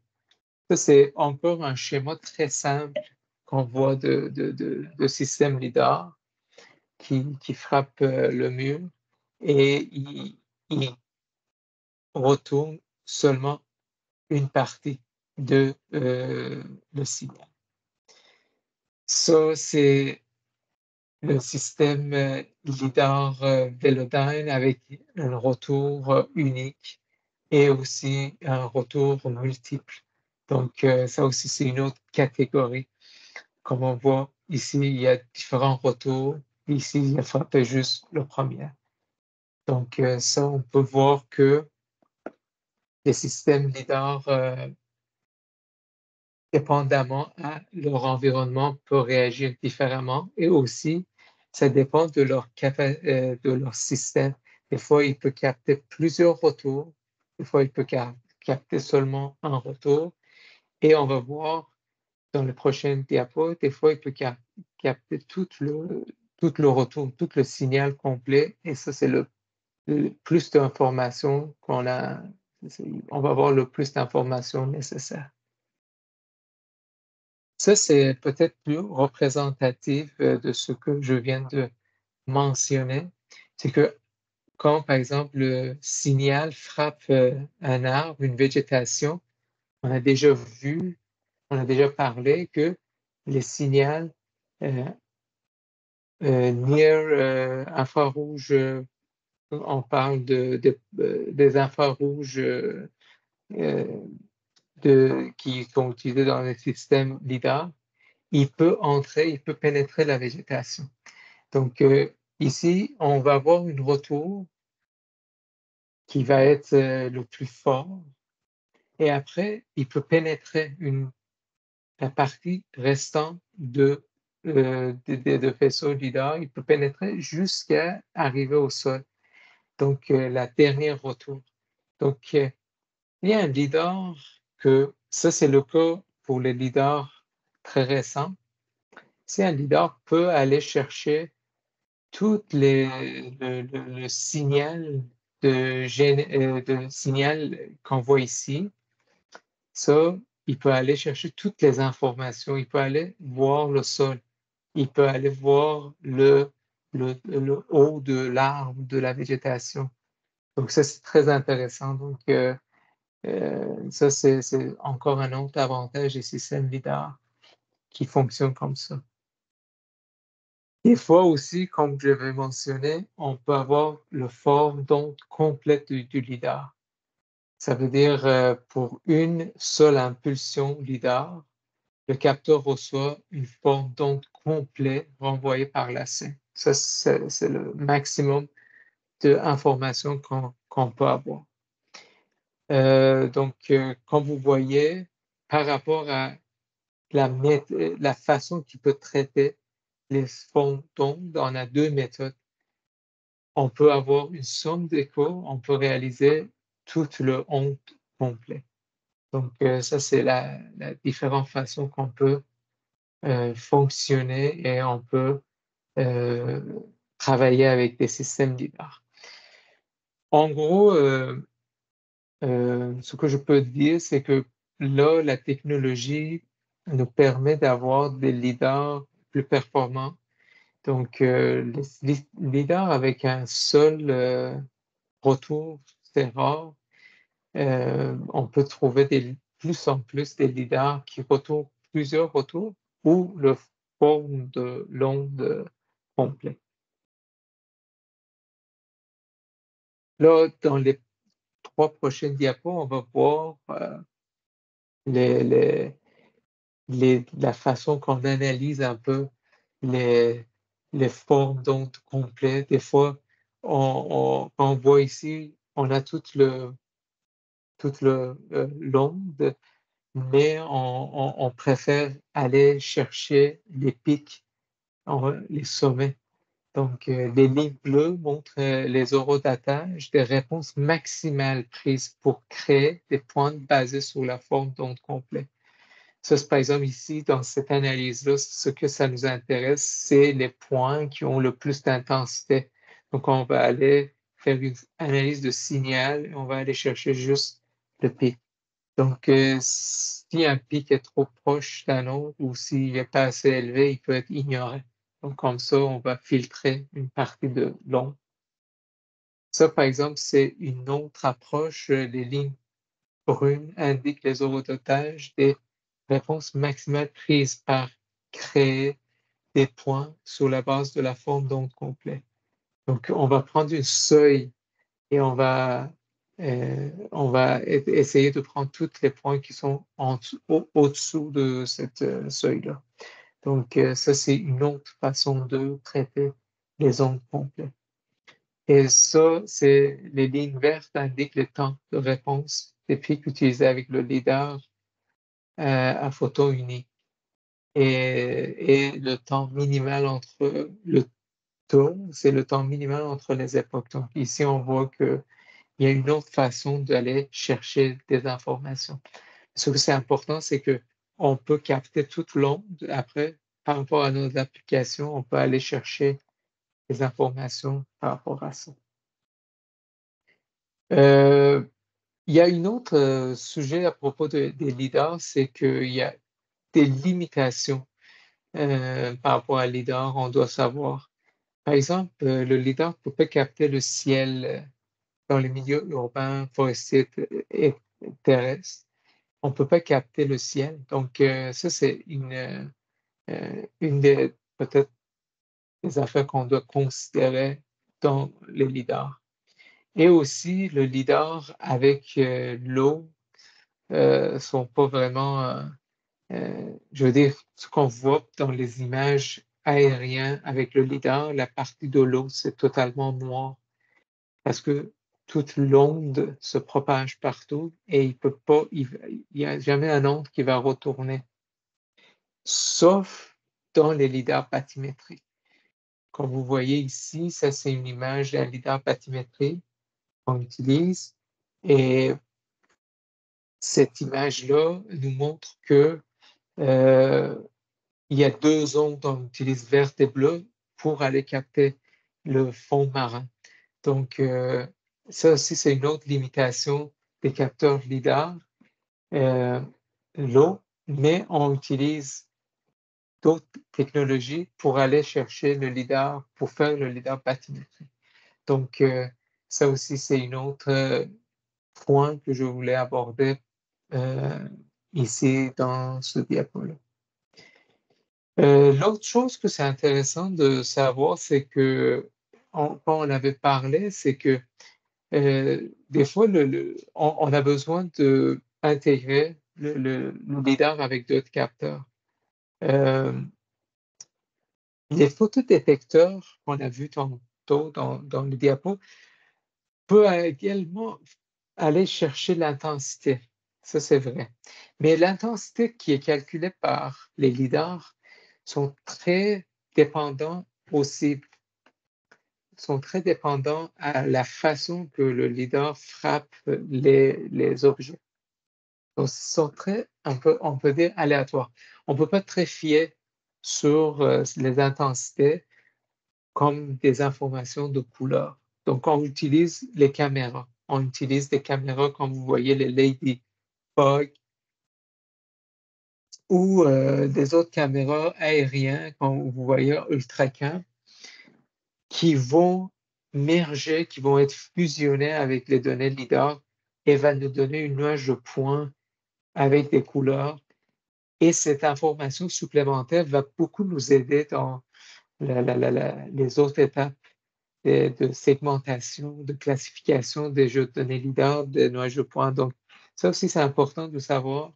Speaker 2: Ça, c'est encore un schéma très simple qu'on voit de système LIDAR qui frappe le mur et il retourne seulement une partie de le signal. Ça, c'est le système LIDAR Velodyne avec un retour unique et aussi un retour multiple. Donc, ça aussi, c'est une autre catégorie. Comme on voit ici, il y a différents retours. Ici, il a frappé juste le premier. Donc, ça, on peut voir que les systèmes LIDAR, dépendamment à leur environnement, peuvent réagir différemment et aussi, ça dépend de de leur système. Des fois, il peut capter plusieurs retours. Des fois, il peut capter seulement un retour. Et on va voir dans le prochain diapo, des fois, il peut capter tout le retour, tout le signal complet. Et ça, c'est le plus d'informations qu'on a, on va avoir le plus d'informations nécessaires. Ça, c'est peut-être plus représentatif de ce que je viens de mentionner. C'est que quand, par exemple, le signal frappe un arbre, une végétation, on a déjà vu, on a déjà parlé que les signaux near infrarouge, on parle des infrarouges qui sont utilisés dans le système LIDAR, il peut entrer, il peut pénétrer la végétation. Donc, ici, on va avoir une retour qui va être le plus fort et après, il peut pénétrer la partie restante de faisceau LIDAR, il peut pénétrer jusqu'à arriver au sol. Donc, la dernière retour. Donc, il y a un LIDAR que, ça c'est le cas pour les LIDAR très récents. Si un LIDAR peut aller chercher tout le signal de signal qu'on voit ici, ça, il peut aller chercher toutes les informations. Il peut aller voir le sol. Il peut aller voir le haut de l'arbre, de la végétation. Donc, ça, c'est très intéressant. Donc, ça, c'est encore un autre avantage des systèmes LIDAR qui fonctionnent comme ça. Des fois aussi, comme je l'avais mentionné, on peut avoir le forme d'onde complète du lidar. Ça veut dire pour une seule impulsion lidar, le capteur reçoit une forme d'onde complète renvoyée par la scène. Ça, c'est le maximum d'informations qu'on peut avoir. Donc, comme vous voyez, par rapport à la façon qu'il peut traiter les formes d'ondes, on a deux méthodes. On peut avoir une somme d'échos, on peut réaliser toute le onde complet. Donc, ça, c'est la différente façon qu'on peut fonctionner et on peut travailler avec des systèmes LIDAR. En gros, ce que je peux dire, c'est que là, la technologie nous permet d'avoir des LIDAR plus performants Donc, les lidars avec un seul retour, c'est rare. On peut trouver plus en plus des lidars qui retournent plusieurs retours ou le forme de l'onde complet. Là, dans les 3 prochaines diapos, on va voir les, les, la façon qu'on analyse un peu les, les formes d'ondes complètes. Des fois, quand on voit ici, on a toute l'onde, mais on préfère aller chercher les pics, les sommets. Donc, les lignes bleues montrent les horodatage des réponses maximales prises pour créer des points basés sur la forme d'onde complète. Ça, c'est par exemple ici, dans cette analyse-là, ce que ça nous intéresse, c'est les points qui ont le plus d'intensité. Donc, on va aller faire une analyse de signal et on va aller chercher juste le pic. Donc, si un pic est trop proche d'un autre ou s'il n'est pas assez élevé, il peut être ignoré. Donc, comme ça, on va filtrer une partie de l'onde. Ça, par exemple, c'est une autre approche. Les lignes brunes indiquent les horodotages des réponses maximales prises par créer des points sur la base de la forme d'onde complète. Donc, on va prendre une seuil et on va essayer de prendre tous les points qui sont au-dessous de cette seuil-là. Donc, ça, c'est une autre façon de traiter les ondes complètes. Et ça, c'est les lignes vertes indiquent le temps de réponse des pics utilisés avec le lidar à photon unique et le temps minimal entre le taux, c'est le temps minimal entre les époques. Donc, ici, on voit qu'il y a une autre façon d'aller chercher des informations. Ce que c'est important, c'est que on peut capter toute l'onde. Après, par rapport à nos applications, on peut aller chercher des informations par rapport à ça. Il y a un autre sujet à propos des lidars, c'est qu'il y a des limitations par rapport à lidar, on doit savoir. Par exemple, le lidar ne peut pas capter le ciel dans les milieux urbains, forestiers et terrestres. On ne peut pas capter le ciel. Donc, ça, c'est une des peut-être des affaires qu'on doit considérer dans les lidars. Et aussi, le lidar avec l'eau sont pas vraiment, je veux dire, ce qu'on voit dans les images aériennes avec le lidar, la partie de l'eau, c'est totalement noir parce que toute l'onde se propage partout et il n'y a jamais un onde qui va retourner, sauf dans les lidars bathymétriques. Comme vous voyez ici, ça c'est une image d'un lidar bathymétrique qu'on utilise et cette image-là nous montre que il y a deux ondes qu'on utilise, verte et bleue, pour aller capter le fond marin. Donc, ça aussi, c'est une autre limitation des capteurs LIDAR, euh, l'eau, mais on utilise d'autres technologies pour aller chercher le LIDAR, pour faire le LIDAR bathymétrique. Donc, ça aussi, c'est un autre point que je voulais aborder ici dans ce diapo-là. L'autre chose que c'est intéressant de savoir, c'est que, quand on avait parlé, c'est que des fois, on a besoin d'intégrer le lidar avec d'autres capteurs. Euh, les photodétecteurs qu'on a vus tantôt dans le diapo peuvent également aller chercher l'intensité. Ça, c'est vrai. Mais l'intensité qui est calculée par les lidars sont très dépendants aussi, sont très dépendants à la façon que le lidar frappe les objets. Donc, ils sont très, on peut dire, aléatoires. On ne peut pas très fier sur les intensités comme des informations de couleur. Donc, on utilise les caméras. On utilise des caméras comme vous voyez, les Ladybug ou des autres caméras aériennes, comme vous voyez, Ultracam, qui vont merger, qui vont être fusionnés avec les données LIDAR et va nous donner une nuage de points avec des couleurs. Et cette information supplémentaire va beaucoup nous aider dans les autres étapes de segmentation, de classification des jeux de données LIDAR, des nuages de points. Donc, ça aussi, c'est important de savoir.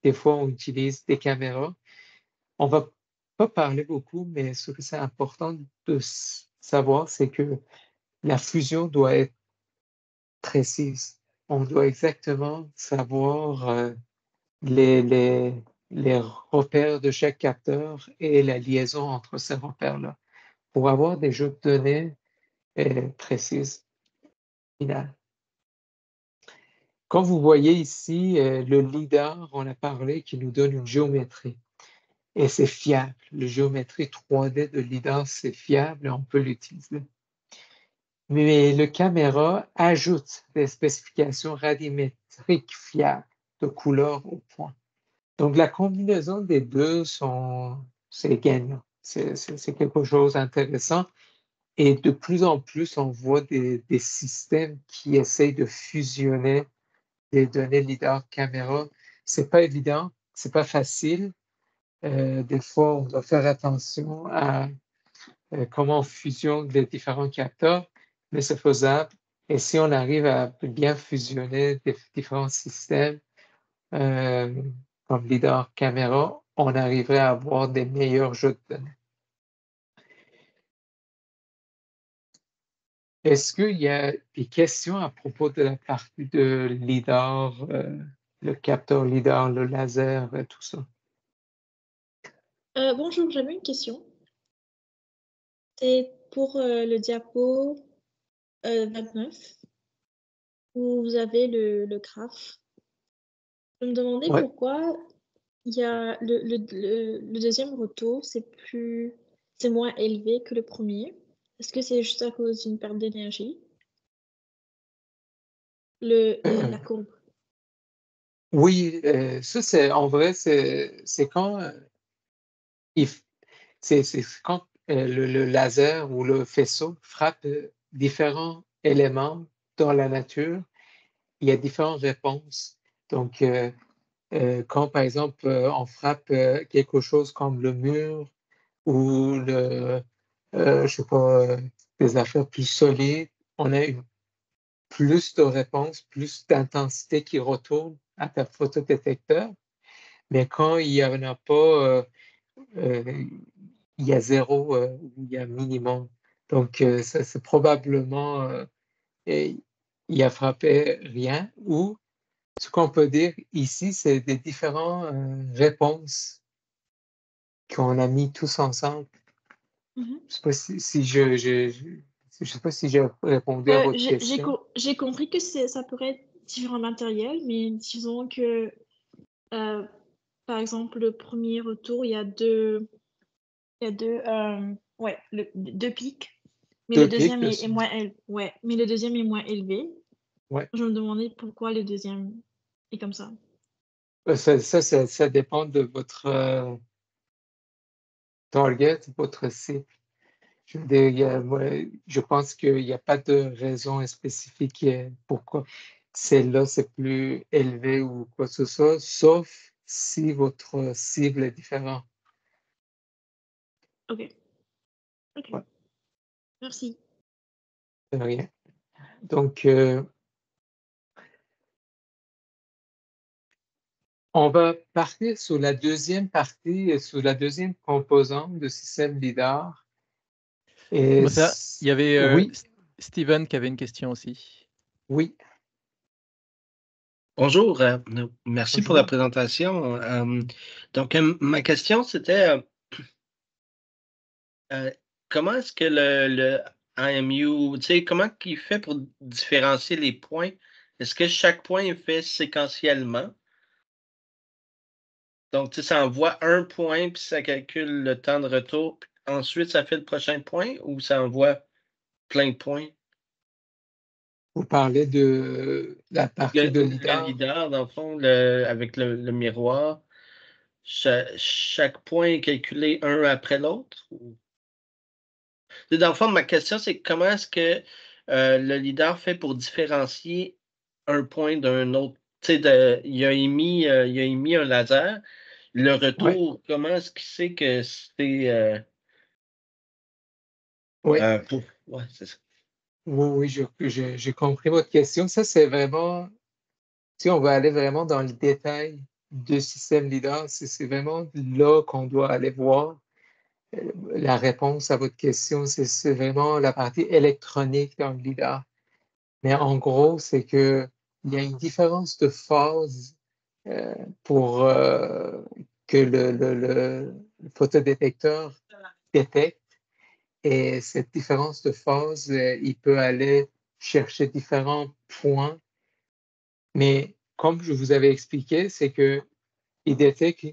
Speaker 2: Des fois, on utilise des caméras. On ne va pas parler beaucoup, mais ce que c'est important de savoir, c'est que la fusion doit être précise. On doit exactement savoir les, les, les repères de chaque capteur et la liaison entre ces repères-là pour avoir des jeux de données précises. Finales. Quand vous voyez ici le LIDAR, on a parlé, qui nous donne une géométrie. Et c'est fiable. La géométrie 3D de LIDAR, c'est fiable et on peut l'utiliser. Mais le caméra ajoute des spécifications radiométriques fiables de couleurs au point. Donc, la combinaison des deux, c'est gagnant. C'est quelque chose d'intéressant. Et de plus en plus, on voit des systèmes qui essayent de fusionner des données LIDAR caméra. C'est pas évident, c'est pas facile. Des fois, on doit faire attention à comment on fusionne les différents capteurs, mais c'est faisable. Et si on arrive à bien fusionner des différents systèmes, comme LIDAR caméra, on arriverait à avoir des meilleurs jeux de données. Est-ce qu'il y a des questions à propos de la partie de LIDAR, le capteur LIDAR, le laser, et tout ça?
Speaker 3: Bonjour, j'avais une question. C'est pour le diapo 29, où vous avez le graphe. Je me demandais
Speaker 2: Ouais.
Speaker 3: pourquoi il y a le deuxième retour, c'est moins élevé que le premier. Est-ce que c'est juste à cause d'une perte d'énergie? La courbe.
Speaker 2: Oui, ça, c'est en vrai, c'est quand c'est quand le laser ou le faisceau frappe différents éléments dans la nature, il y a différentes réponses. Donc, quand par exemple on frappe quelque chose comme le mur ou je sais pas, des affaires plus solides, on a plus de réponses, plus d'intensité qui retourne à ta photodétecteur. Mais quand il n'y en a pas, il y a zéro ou il y a minimum. Donc, c'est probablement il a frappé rien. Ou ce qu'on peut dire ici, c'est des différentes réponses qu'on a mis tous ensemble. Je ne sais pas si je sais pas si j'ai répondu à votre question.
Speaker 3: J'ai compris que ça pourrait être différents matériels, mais disons que, par exemple, le premier retour, il y a deux pics, mais le
Speaker 2: Deux pics
Speaker 3: deuxième est
Speaker 2: dessus.
Speaker 3: moins mais le deuxième est moins élevé.
Speaker 2: Ouais.
Speaker 3: Je me demandais pourquoi le deuxième est comme ça.
Speaker 2: Ça dépend de votre target, votre cible. Je pense qu'il n'y a pas de raison spécifique pourquoi celle-là c'est plus élevé ou quoi que ce soit, sauf si votre cible est différente.
Speaker 3: Ok.
Speaker 2: Ouais,
Speaker 3: Merci.
Speaker 2: de rien. Donc, on va partir sur la deuxième partie, sur la deuxième composante du système LIDAR. Et
Speaker 1: Il y avait
Speaker 2: oui,
Speaker 1: Steven qui avait une question aussi.
Speaker 2: oui.
Speaker 4: Bonjour, merci pour la
Speaker 2: Bonjour.
Speaker 4: présentation. Donc, ma question, c'était comment est-ce que le IMU, tu sais, comment il fait pour différencier les points? Est-ce que chaque point est fait séquentiellement? Donc, tu sais, ça envoie un point, puis ça calcule le temps de retour, puis ensuite, ça fait le prochain point, ou ça envoie plein de points?
Speaker 2: Vous parlez de la partie de
Speaker 4: Le
Speaker 2: LIDAR.
Speaker 4: LIDAR, dans le fond, avec le miroir, chaque point est calculé un après l'autre? Dans le fond, ma question, c'est comment est-ce que le lidar fait pour différencier un point d'un autre? Il a émis un laser. Le
Speaker 2: Oui,
Speaker 4: retour, comment est-ce qu'il sait que c'est
Speaker 2: oui,
Speaker 4: ouais, c'est ça.
Speaker 2: oui, j'ai compris votre question. Ça, c'est vraiment, si on va aller vraiment dans le détail du système LIDAR, c'est vraiment là qu'on doit aller voir la réponse à votre question. C'est vraiment la partie électronique dans le LIDAR. Mais en gros, c'est que il y a une différence de phase pour que le photodétecteur détecte. Et cette différence de phase, il peut aller chercher différents points. Mais comme je vous avais expliqué, c'est qu'il détecte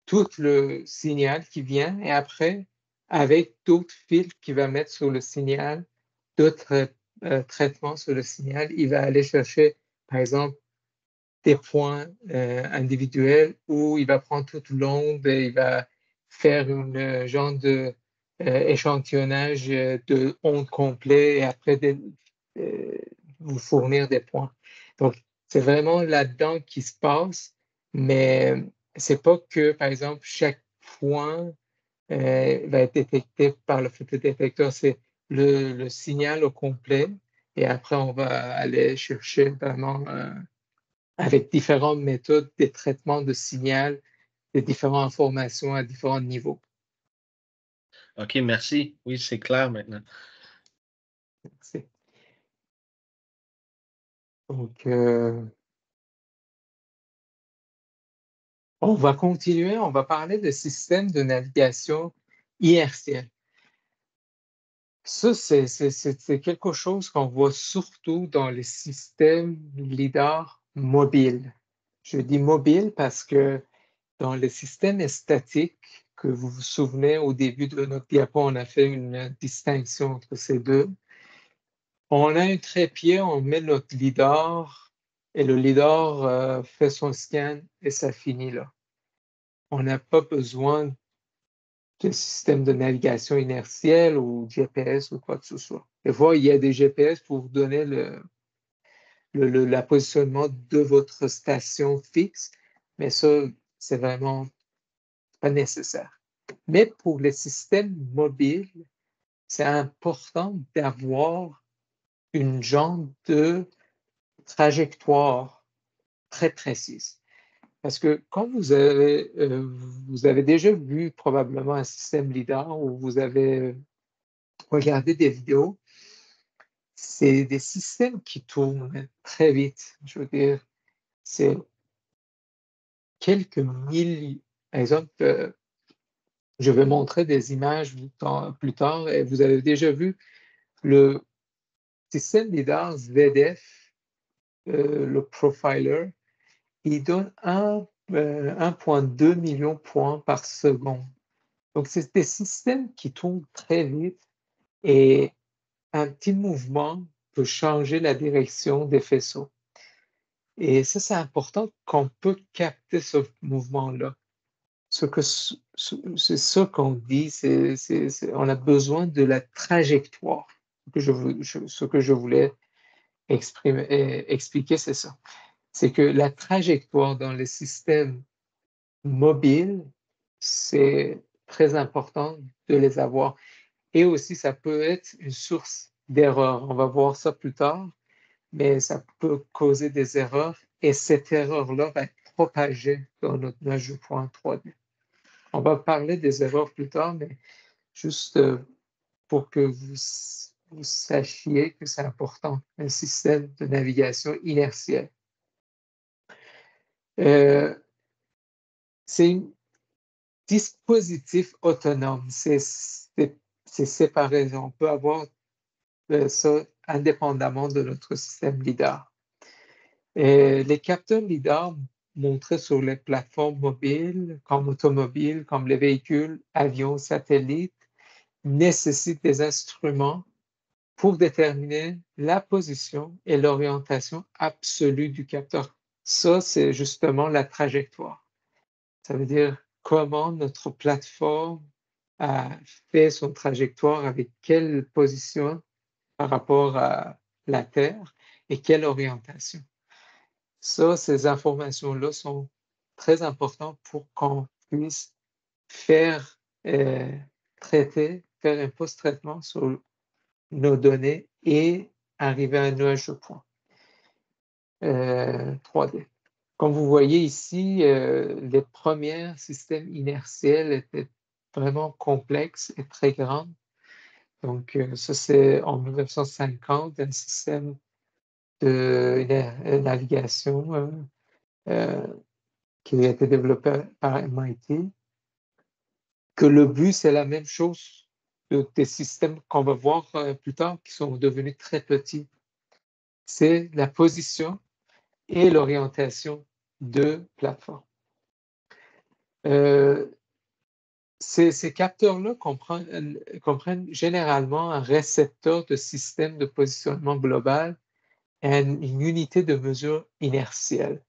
Speaker 2: tout le signal qui vient et après, avec d'autres filtres qu'il va mettre sur le signal, d'autres traitements sur le signal, il va aller chercher, par exemple, des points individuels où il va prendre toute l'onde et il va faire un genre de échantillonnage de ondes complet et après euh, vous fournir des points. Donc, c'est vraiment là-dedans qui se passe, mais c'est pas que, par exemple, chaque point va être détecté par le photodétecteur, c'est le signal au complet et après on va aller chercher vraiment avec différentes méthodes des traitements de signal, des différentes informations à différents niveaux.
Speaker 4: OK, merci. Oui, c'est clair maintenant.
Speaker 2: Merci. Donc, on va continuer, on va parler de systèmes de navigation inertielle. Ça, c'est quelque chose qu'on voit surtout dans les systèmes LIDAR mobiles. Je dis mobile parce que dans les systèmes statiques, que vous vous souvenez au début de notre diapo, on a fait une distinction entre ces deux. On a un trépied, on met notre lidar et le lidar fait son scan et ça finit là. On n'a pas besoin de système de navigation inertielle ou GPS ou quoi que ce soit. Des fois, il y a des GPS pour vous donner la positionnement de votre station fixe, mais ça, c'est vraiment pas nécessaire. Mais pour les systèmes mobiles, c'est important d'avoir une genre de trajectoire très précise. Parce que quand vous avez déjà vu probablement un système LIDAR ou vous avez regardé des vidéos, c'est des systèmes qui tournent très vite. Je veux dire, c'est quelques milliers. Par exemple, je vais montrer des images plus tard et vous avez déjà vu le système LIDAR ZF, le profiler, il donne 1,2 million de points par seconde. Donc, c'est des systèmes qui tournent très vite et un petit mouvement peut changer la direction des faisceaux. Et ça, c'est important qu'on peut capter ce mouvement-là. C'est ça qu'on dit, on a besoin de la trajectoire. Ce que je voulais expliquer, c'est ça. C'est que la trajectoire dans les systèmes mobiles, c'est très important de les avoir. Et aussi, ça peut être une source d'erreur. On va voir ça plus tard, mais ça peut causer des erreurs et cette erreur-là va être propagée dans notre nuage de points 3D. On va parler des erreurs plus tard, mais juste pour que vous sachiez que c'est important, un système de navigation inertielle. C'est un dispositif autonome, c'est séparé. On peut avoir ça indépendamment de notre système LIDAR. Les capteurs LIDAR montrés sur les plateformes mobiles, comme automobiles, comme les véhicules, avions, satellites, nécessitent des instruments pour déterminer la position et l'orientation absolue du capteur. Ça, c'est justement la trajectoire. Ça veut dire comment notre plateforme a fait son trajectoire avec quelle position par rapport à la Terre et quelle orientation. Ça, ces informations-là sont très importantes pour qu'on puisse faire un post-traitement sur nos données et arriver à un nuage de points 3D. Comme vous voyez ici, les premiers systèmes inertiels étaient vraiment complexes et très grands. Donc, ça, c'est en 1950, un système de navigation qui a été développé par MIT, que le but, c'est la même chose des systèmes qu'on va voir plus tard, qui sont devenus très petits. C'est la position et l'orientation de plateforme. Ces capteurs-là comprennent généralement un récepteur de système de positionnement global et une unité de mesure inertielle.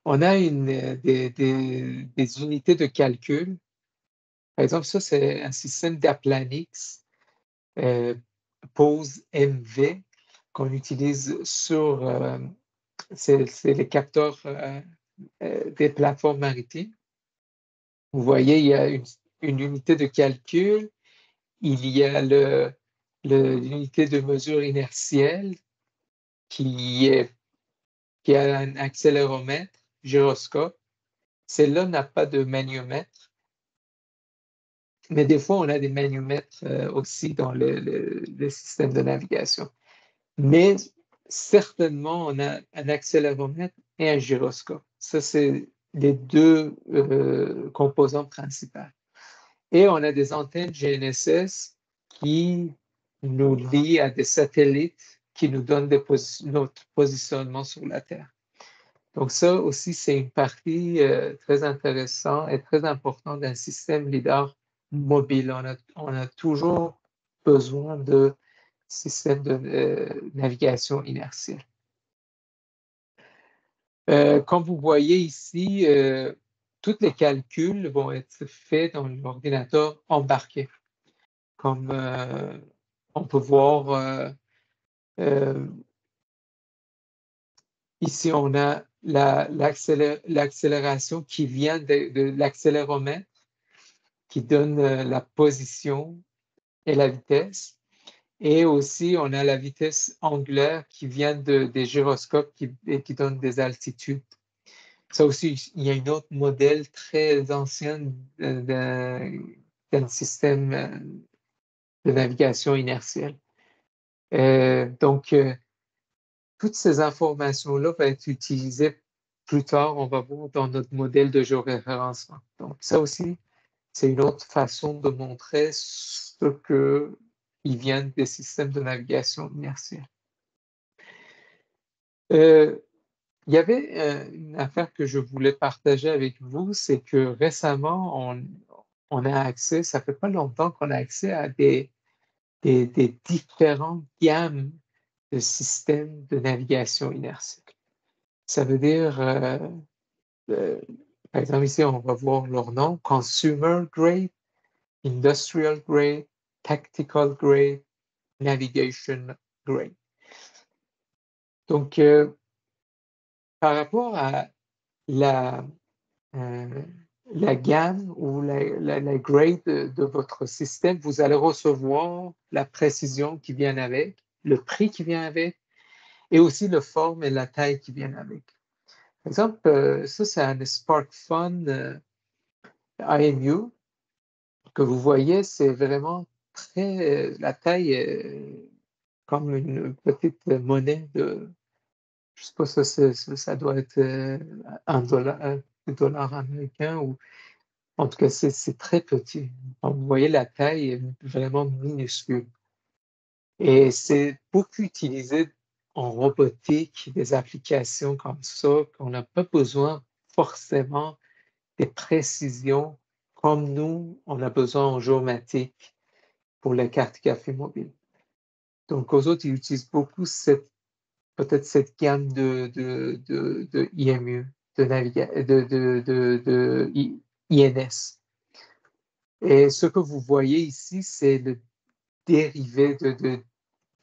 Speaker 2: On a des unités de calcul. Par exemple, ça, c'est un système d'Aplanix, pose MV, qu'on utilise sur c'est les capteurs des plateformes maritimes. Vous voyez, il y a une unité de calcul, il y a l'unité de mesure inertielle qui a un accéléromètre, gyroscope. Celle-là n'a pas de maniomètre, mais des fois, on a des maniomètres aussi dans le système de navigation. Mais certainement, on a un accéléromètre et un gyroscope. Ça, c'est les deux composants principaux. Et on a des antennes GNSS qui nous lient à des satellites qui nous donnent notre positionnement sur la Terre. Donc ça aussi, c'est une partie très intéressante et très importante d'un système LIDAR mobile. On a toujours besoin de systèmes de navigation inertielle. Comme vous voyez ici, tous les calculs vont être faits dans l'ordinateur embarqué. Comme on peut voir ici, on a l'accélération qui vient de l'accéléromètre qui donne la position et la vitesse. Et aussi, on a la vitesse angulaire qui vient des gyroscopes qui donne des altitudes. Ça aussi, il y a un autre modèle très ancien d'un système de navigation inertielle. Donc, toutes ces informations-là vont être utilisées plus tard, on va voir, dans notre modèle de géoréférencement. Donc, ça aussi, c'est une autre façon de montrer ce qu'ils viennent des systèmes de navigation inertielle. Il y avait une affaire que je voulais partager avec vous, c'est que récemment, on a accès, ça fait pas longtemps qu'on a accès à des différentes gammes de systèmes de navigation inertielle. Ça veut dire, par exemple, ici, on va voir leur nom, Consumer Grade, Industrial Grade, Tactical Grade, Navigation Grade. Donc, par rapport à la gamme ou la grade de votre système, vous allez recevoir la précision qui vient avec, le prix qui vient avec, et aussi la forme et la taille qui viennent avec. Par exemple, ça, c'est un SparkFun IMU que vous voyez, c'est vraiment très, la taille comme une petite monnaie de, je ne sais pas, ça doit être un dollar américain ou en tout cas, c'est très petit. Donc, vous voyez, la taille est vraiment minuscule. Et c'est beaucoup utilisé en robotique, des applications comme ça, qu'on n'a pas besoin forcément des précisions comme nous, on a besoin en géomatique pour les cartographies mobiles. Donc, aux autres, ils utilisent beaucoup peut-être cette gamme de IMU, de INS. Et ce que vous voyez ici, c'est le dérivé de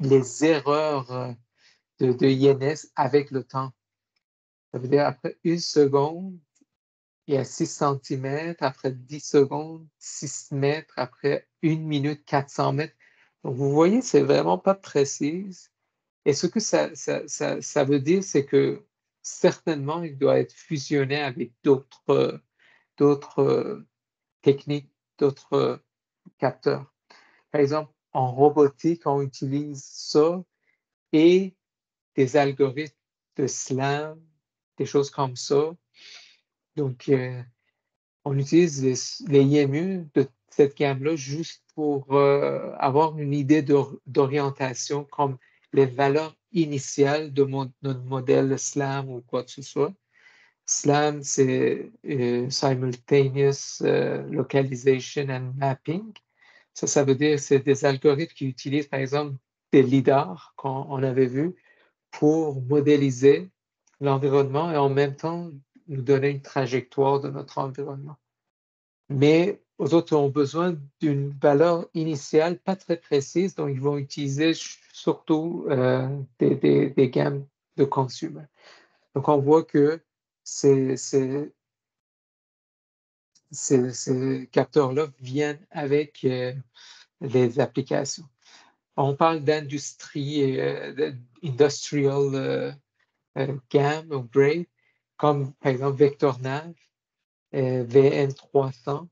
Speaker 2: les erreurs de INS avec le temps. Ça veut dire après 1 seconde, il y a 6 cm, après 10 secondes, 6 mètres, après 1 minute, 400 mètres. Donc, vous voyez, c'est vraiment pas précis. Et ce que ça veut dire, c'est que certainement, il doit être fusionné avec d'autres techniques, d'autres capteurs. Par exemple, en robotique, on utilise ça et des algorithmes de SLAM, des choses comme ça. Donc, on utilise les IMU de cette gamme-là juste pour avoir une idée d'orientation comme les valeurs initiales de notre modèle SLAM ou quoi que ce soit. SLAM, c'est Simultaneous Localization and Mapping. Ça veut dire que c'est des algorithmes qui utilisent, par exemple, des lidars qu'on avait vu pour modéliser l'environnement et en même temps nous donner une trajectoire de notre environnement. Mais aux autres ont besoin d'une valeur initiale pas très précise, donc ils vont utiliser surtout des gammes de consumer. Donc on voit que ces capteurs-là viennent avec les applications. On parle d'industrie, industrial gamme ou grade, comme par exemple VectorNav, VN300,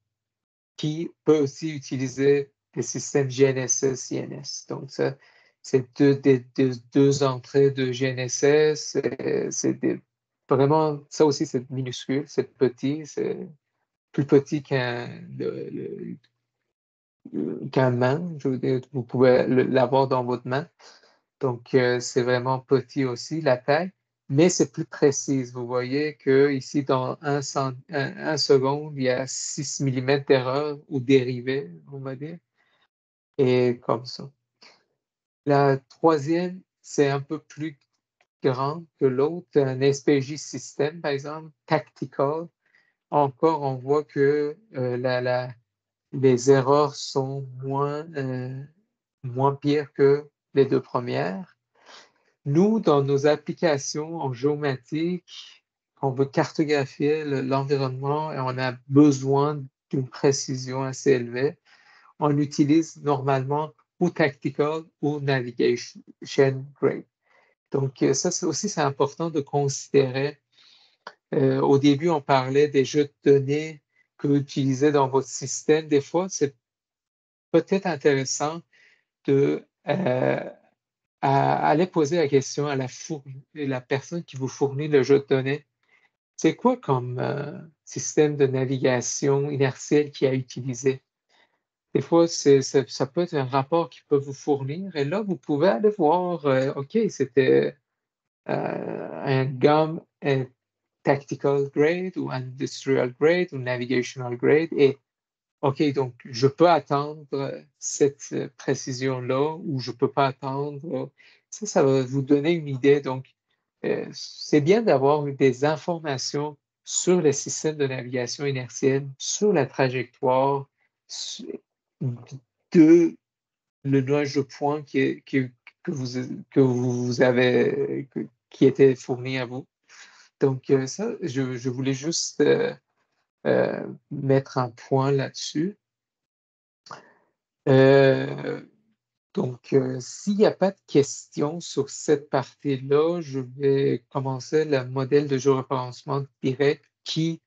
Speaker 2: qui peut aussi utiliser des systèmes GNSS, INS. Donc, ça, c'est deux entrées de GNSS. Vraiment, ça aussi, c'est minuscule, c'est petit, c'est plus petit qu'un main. Je veux dire, vous pouvez l'avoir dans votre main. Donc, c'est vraiment petit aussi, la taille, mais c'est plus précis. Vous voyez qu'ici, dans un seconde, il y a 6 mm d'erreur ou dérivée, on va dire, et comme ça. La troisième, c'est un peu plus grand que l'autre, un SPJ système, par exemple, tactical. Encore, on voit que les erreurs sont moins pires que les deux premières. Nous, dans nos applications en géomatique, on veut cartographier l'environnement et on a besoin d'une précision assez élevée. On utilise normalement ou tactical ou navigation grade. Donc, ça aussi, c'est important de considérer. Au début, on parlait des jeux de données que vous utilisez dans votre système. Des fois, c'est peut-être intéressant de aller poser la question à la personne qui vous fournit le jeu de données. C'est quoi comme système de navigation inertielle qu'il a utilisé? Des fois, ça peut être un rapport qu'il peut vous fournir et là, vous pouvez aller voir, OK, c'était un GOM Tactical Grade ou Industrial Grade ou Navigational Grade et OK, donc je peux attendre cette précision-là ou je ne peux pas attendre. Ça va vous donner une idée. Donc, c'est bien d'avoir des informations sur le système de navigation inertielle, sur la trajectoire de le nuage de points que vous avez, qui était fourni à vous. Donc, ça, je voulais juste mettre un point là-dessus. Donc, s'il n'y a pas de questions sur cette partie-là, je vais commencer le modèle de géoréférencement direct qui,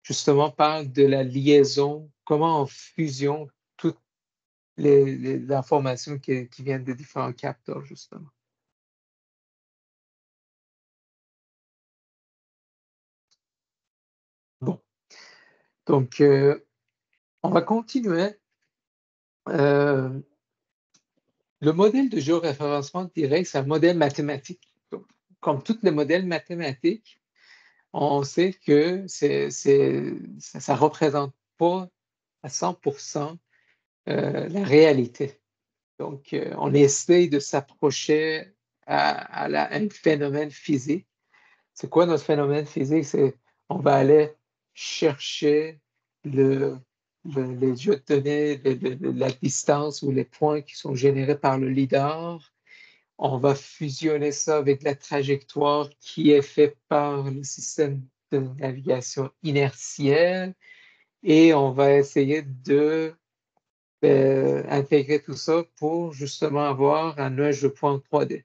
Speaker 2: justement, parle de la liaison, comment on fusionne toutes les informations qui viennent des différents capteurs, justement. Bon. Donc, on va continuer. Le modèle de géoréférencement direct, c'est un modèle mathématique. Donc, comme tous les modèles mathématiques, on sait que ça ne représente pas à 100% la réalité. Donc, on essaye de s'approcher à un phénomène physique. C'est quoi notre phénomène physique? C'est on va aller chercher les jeux de données, la distance ou les points qui sont générés par le lidar. On va fusionner ça avec la trajectoire qui est faite par le système de navigation inertielle et on va essayer de intégrer tout ça pour justement avoir un nuage de points 3D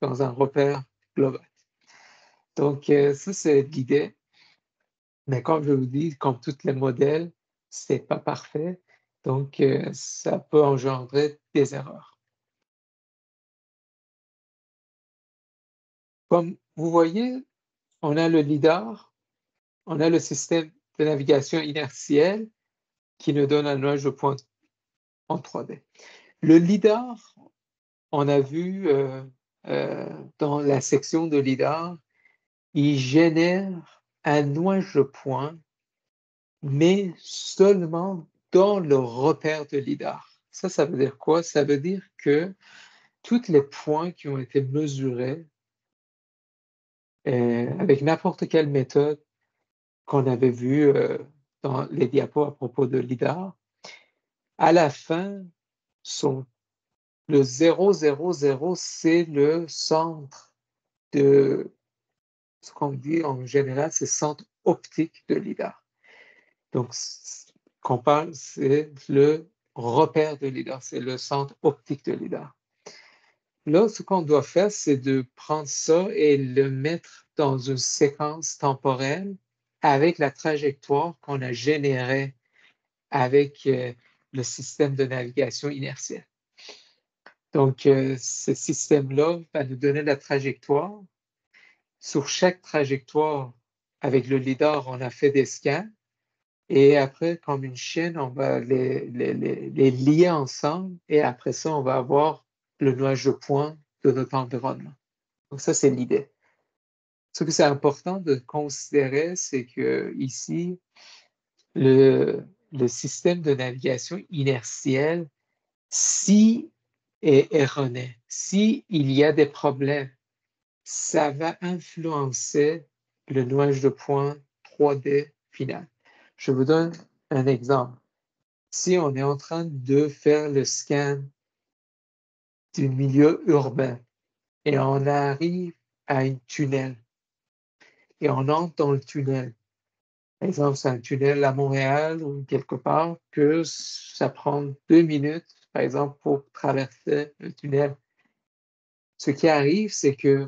Speaker 2: dans un repère global. Donc, ça, c'est l'idée. Mais comme je vous dis, comme tous les modèles, c'est pas parfait. Donc, ça peut engendrer des erreurs. Comme vous voyez, on a le lidar, on a le système de navigation inertielle qui nous donne un nuage de points en 3D. Le lidar, on a vu dans la section de lidar, il génère un nuage de points, mais seulement dans le repère de lidar. Ça veut dire quoi? Ça veut dire que tous les points qui ont été mesurés avec n'importe quelle méthode qu'on avait vue dans les diapos à propos de lidar, à la fin, sont le 0,00, c'est le centre de ce qu'on dit en général, c'est centre optique de lidar. Donc, qu'on parle, c'est le repère de lidar, c'est le centre optique de lidar. Là, ce qu'on doit faire, c'est de prendre ça et le mettre dans une séquence temporelle avec la trajectoire qu'on a générée avec le système de navigation inertielle. Donc, ce système-là va nous donner la trajectoire. Sur chaque trajectoire, avec le lidar, on a fait des scans. Et après, comme une chaîne, on va les lier ensemble. Et après ça, on va avoir le nuage de points de notre environnement. Donc, ça, c'est l'idée. Ce que c'est important de considérer, c'est que ici, le système de navigation inertielle, si est erroné, s'il y a des problèmes, ça va influencer le nuage de points 3D final. Je vous donne un exemple. Si on est en train de faire le scan du milieu urbain et on arrive à un tunnel et on entre dans le tunnel, par exemple, c'est un tunnel à Montréal ou quelque part que ça prend 2 minutes, par exemple, pour traverser le tunnel. Ce qui arrive, c'est que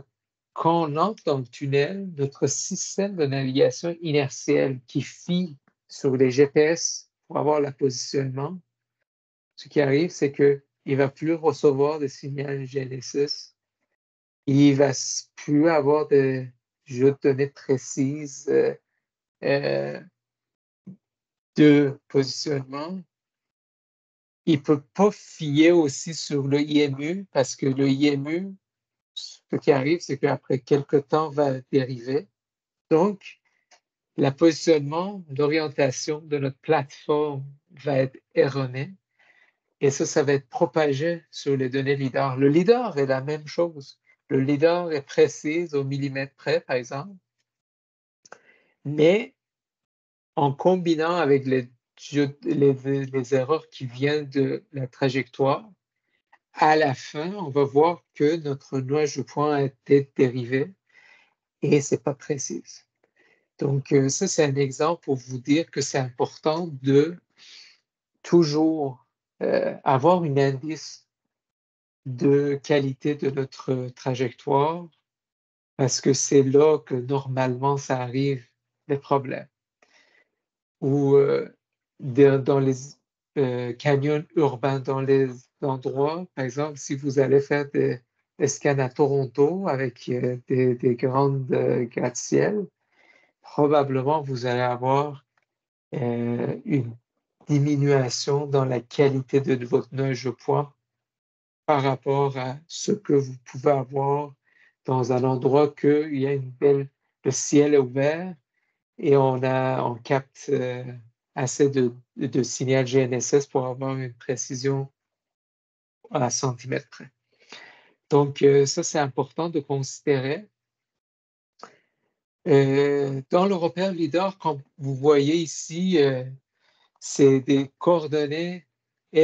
Speaker 2: quand on entre dans le tunnel, notre système de navigation inertielle qui fie sur les GPS pour avoir le positionnement, ce qui arrive, c'est qu'il ne va plus recevoir de signal GNSS. Il ne va plus avoir de jeux de données précises de positionnement. Il ne peut pas fier aussi sur le IMU parce que le IMU, ce qui arrive, c'est qu'après quelques temps, va dériver. Donc, le positionnement, l'orientation de notre plateforme va être erronée et ça va être propagé sur les données LIDAR. Le LIDAR est la même chose. Le LIDAR est précis au millimètre près, par exemple, mais en combinant avec les erreurs qui viennent de la trajectoire, à la fin, on va voir que notre nuage de points a été dérivé et ce n'est pas précis. Donc, ça, c'est un exemple pour vous dire que c'est important de toujours avoir un indice de qualité de notre trajectoire parce que c'est là que normalement ça arrive, les problèmes. Ou dans les canyons urbains, dans les endroits, par exemple, si vous allez faire des scans à Toronto avec des grandes gratte-ciel, probablement vous allez avoir une diminution dans la qualité de votre nuage de points par rapport à ce que vous pouvez avoir dans un endroit qu'il y a le ciel est ouvert et on capte assez de signal GNSS pour avoir une précision à centimètre près. Donc, ça, c'est important de considérer. Dans le repère LIDAR, comme vous voyez ici, c'est des coordonnées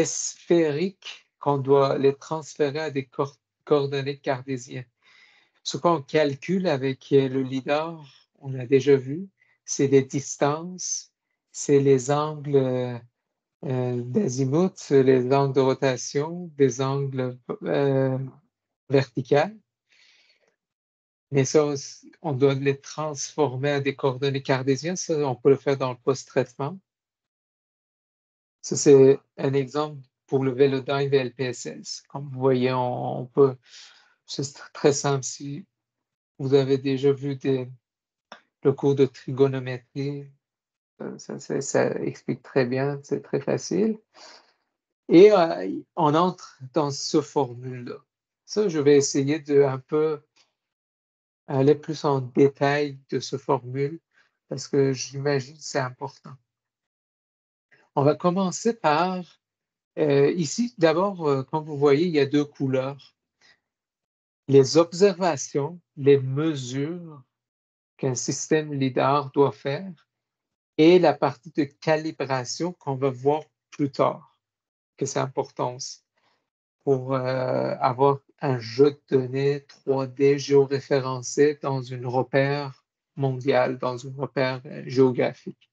Speaker 2: sphériques qu'on doit les transférer à des coordonnées cartésiennes. Ce qu'on calcule avec le lidar, on a déjà vu, c'est les distances, c'est les angles d'azimut, les angles de rotation, des angles verticaux. Mais ça, on doit les transformer à des coordonnées cartésiennes. Ça, on peut le faire dans le post-traitement. Ça, c'est un exemple pour le Velodyne VLPSS. Comme vous voyez, on peut, c'est très simple. Si vous avez déjà vu le cours de trigonométrie, ça explique très bien, c'est très facile. Et on entre dans ce formule-là. Ça, je vais essayer de un peu aller plus en détail de ce formule parce que j'imagine que c'est important. On va commencer par, ici, d'abord, comme vous voyez, il y a deux couleurs. Les observations, les mesures qu'un système LIDAR doit faire et la partie de calibration qu'on va voir plus tard, que c'est important aussi, pour avoir un jeu de données 3D géoréférencé dans une repère mondiale, dans une repère géographique.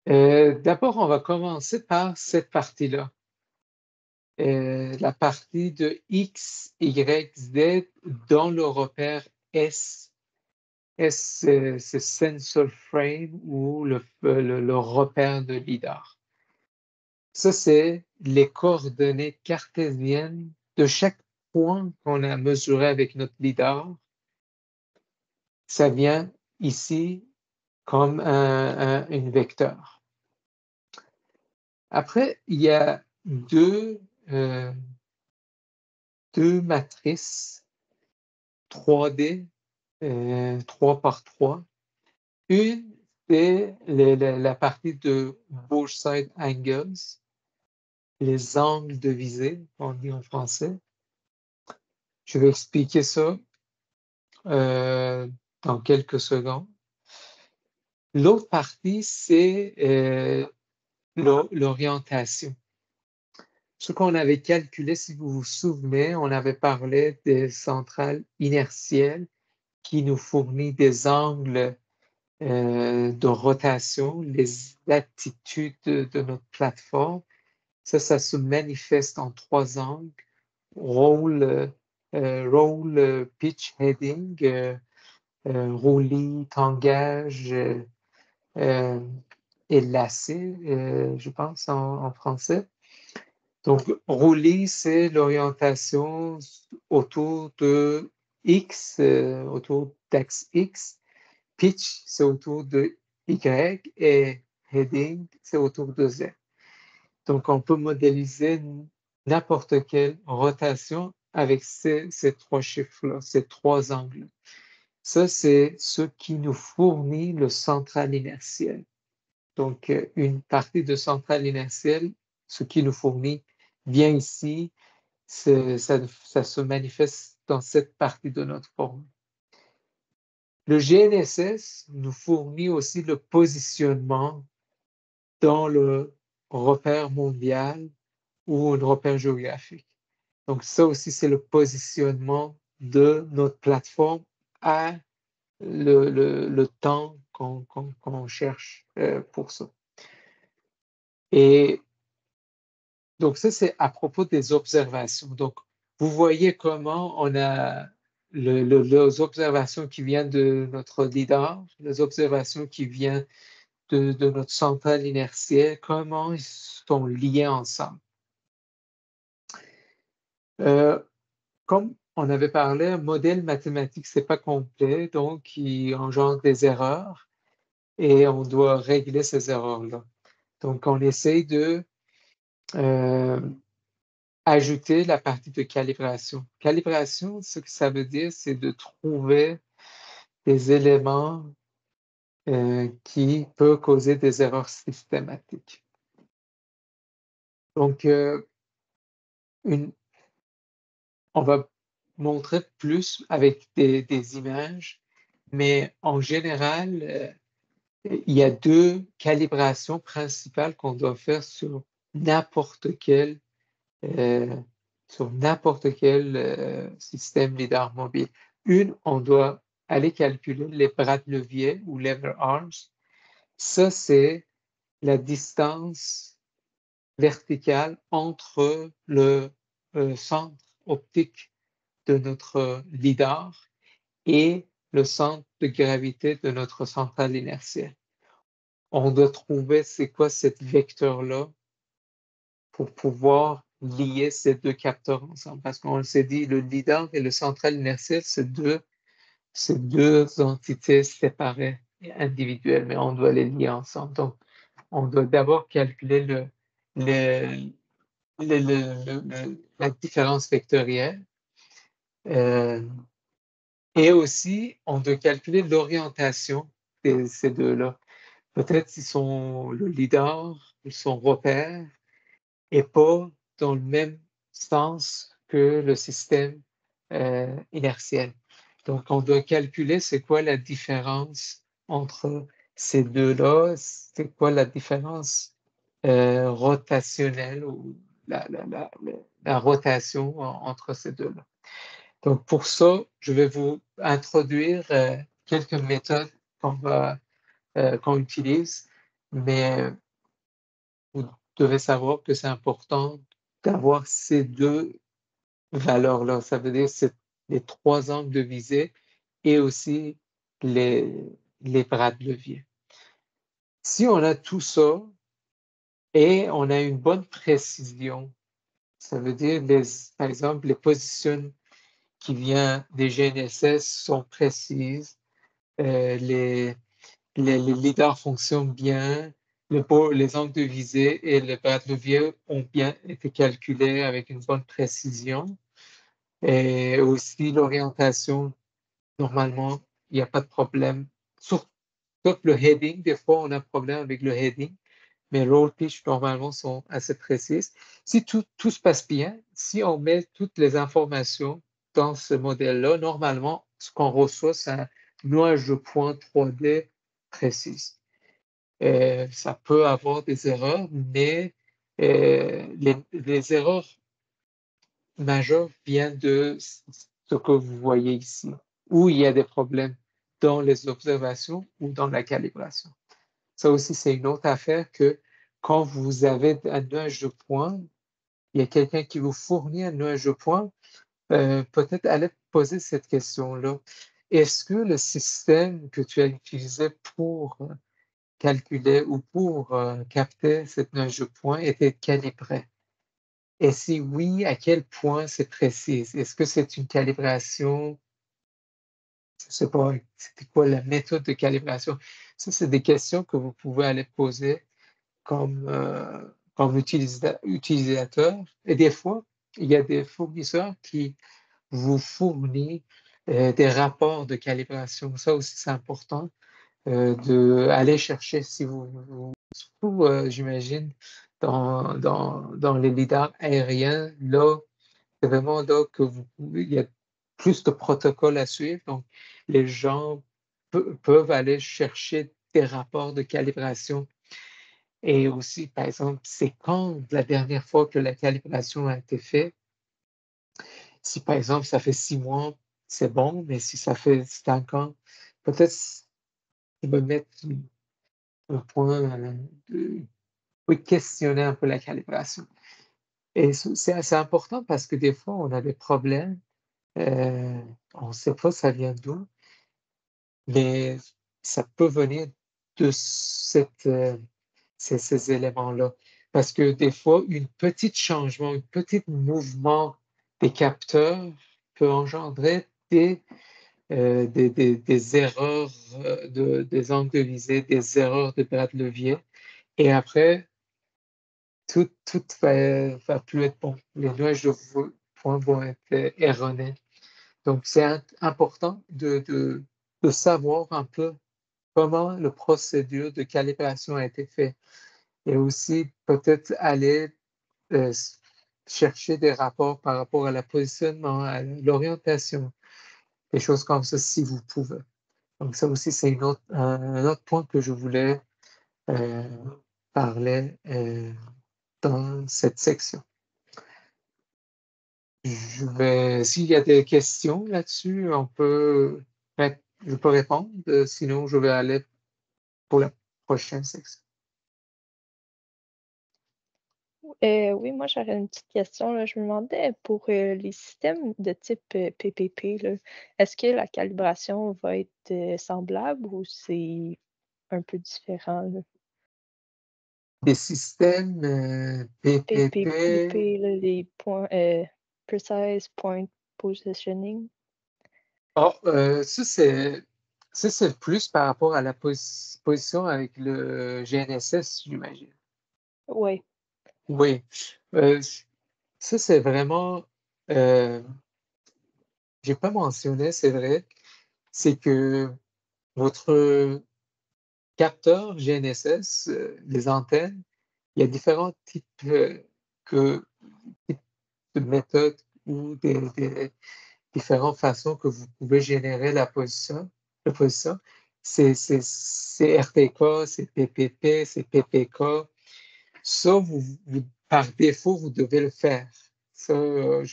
Speaker 2: D'abord, on va commencer par cette partie-là. La partie de X, Y, Z dans le repère S. S, c'est Sensor Frame ou le repère de LIDAR. Ça, c'est les coordonnées cartésiennes de chaque point qu'on a mesuré avec notre LIDAR. Ça vient ici comme un vecteur. Après, il y a deux matrices 3D, 3 par 3. Une, c'est la partie de Broadside Angles, les angles de visée, on dit en français. Je vais expliquer ça dans quelques secondes. L'autre partie, c'est l'orientation. Ce qu'on avait calculé, si vous vous souvenez, on avait parlé des centrales inertielles qui nous fournissent des angles de rotation, les attitudes de notre plateforme. Ça se manifeste en 3 angles. Roll, pitch, heading, roulis, tangage et lacet, je pense en français. Donc, roulis, c'est l'orientation autour de X, autour d'axe X. Pitch, c'est autour de Y et heading, c'est autour de Z. Donc, on peut modéliser n'importe quelle rotation avec ces 3 chiffres-là, ces 3 angles. Ça, c'est ce qui nous fournit le central inertiel. Donc, une partie de central inertiel, ce qui nous fournit, vient ici, ça se manifeste dans cette partie de notre forme. Le GNSS nous fournit aussi le positionnement dans le repère mondial ou un repère géographique. Donc, ça aussi, c'est le positionnement de notre plateforme à le temps qu'on cherche pour ça. Et donc, ça, c'est à propos des observations. Donc, vous voyez comment on a les observations qui viennent de notre lidar, les observations qui viennent de notre centrale inertielle, comment ils sont liés ensemble. Comme on avait parlé, un modèle mathématique, c'est pas complet, donc il engendre des erreurs et on doit régler ces erreurs-là. Donc, on essaye de ajouter la partie de calibration. Calibration, ce que ça veut dire, c'est de trouver des éléments qui peuvent causer des erreurs systématiques. Donc, on va montrer plus avec des images, mais en général, il y a deux calibrations principales qu'on doit faire sur n'importe quel système lidar mobile. Une, on doit aller calculer les bras de levier ou lever arms. Ça, c'est la distance verticale entre le centre optique de notre lidar et le centre de gravité de notre centrale inertielle. On doit trouver c'est quoi cette vecteur-là pour pouvoir lier ces deux capteurs ensemble. Parce qu'on s'est dit, le lidar et le central inertiel, c'est deux entités séparées et individuelles, mais on doit les lier ensemble. Donc, on doit d'abord calculer la différence vectorielle. Et aussi, on doit calculer l'orientation de ces deux-là. Peut-être ils sont le lidar, ils sont repères, et pas dans le même sens que le système inertiel. Donc, on doit calculer c'est quoi la différence entre ces deux-là, c'est quoi la différence rotationnelle ou la rotation entre ces deux-là. Donc, pour ça, je vais vous introduire quelques méthodes qu'on utilise, mais vous devez savoir que c'est important d'avoir ces deux valeurs-là. Ça veut dire c'est les trois angles de visée et aussi les bras de levier. Si on a tout ça et on a une bonne précision, ça veut dire, par exemple, les positions qui viennent des GNSS sont précises, les lidars fonctionnent bien, les angles de visée et les bras de levier ont bien été calculés avec une bonne précision. Et aussi l'orientation, normalement, il n'y a pas de problème. Sauf le heading, des fois, on a un problème avec le heading, mais roll pitch, normalement, sont assez précises. Si tout se passe bien, si on met toutes les informations dans ce modèle-là, normalement, ce qu'on reçoit, c'est un nuage de points 3D précis. Ça peut avoir des erreurs, mais les erreurs majeures viennent de ce que vous voyez ici, où il y a des problèmes dans les observations ou dans la calibration. Ça aussi, c'est une autre affaire que quand vous avez un nuage de points, il y a quelqu'un qui vous fournit un nuage de points, peut-être allez poser cette question-là. Est-ce que le système que tu as utilisé pour calculer ou pour capter cette nuage de points était calibré? Et si oui, à quel point c'est précis? Est-ce que c'est une calibration? Je ne sais pas, c'était quoi la méthode de calibration? Ça, c'est des questions que vous pouvez aller poser comme utilisateur. Et des fois, il y a des fournisseurs qui vous fournissent des rapports de calibration. Ça aussi, c'est important d'aller chercher si surtout, j'imagine, dans les lidars aériens, là, c'est vraiment là que il y a plus de protocoles à suivre. Donc, les gens peuvent aller chercher des rapports de calibration. Et aussi, par exemple, c'est quand la dernière fois que la calibration a été faite. Si, par exemple, ça fait 6 mois, c'est bon, mais si ça fait 5 ans, peut-être je me mettre un point de questionner un peu la calibration. Et c'est assez important parce que des fois, on a des problèmes. On ne sait pas ça vient d'où, mais ça peut venir de ces éléments-là. Parce que des fois, un petit changement, un petit mouvement des capteurs peut engendrer des erreurs des angles de visée, des erreurs de bras de levier. Et après, tout va plus être bon. Les nuages de points vont être erronés. Donc, c'est important de savoir un peu comment la procédure de calibration a été faite. Et aussi, peut-être aller chercher des rapports par rapport à la positionnement, à l'orientation, des choses comme ça, si vous pouvez. Donc, ça aussi, c'est un autre point que je voulais parler dans cette section. S'il y a des questions là-dessus, je peux répondre. Sinon, je vais aller pour la prochaine section.
Speaker 5: Oui, moi j'aurais une petite question, là. Je me demandais pour les systèmes de type PPP, là, est-ce que la calibration va être semblable ou c'est un peu différent, là?
Speaker 2: Des systèmes PPP,
Speaker 5: PPP, là, les points Precise Point Positioning.
Speaker 2: ça c'est plus par rapport à la position avec le GNSS, j'imagine.
Speaker 5: Oui.
Speaker 2: Oui. Ça, c'est vraiment, j'ai pas mentionné, c'est vrai, c'est que votre capteur GNSS, les antennes, il y a différents types types de méthodes ou des différentes façons que vous pouvez générer la position. C'est RTK, c'est PPP, c'est PPK. Ça, par défaut, vous devez le faire. Ça, on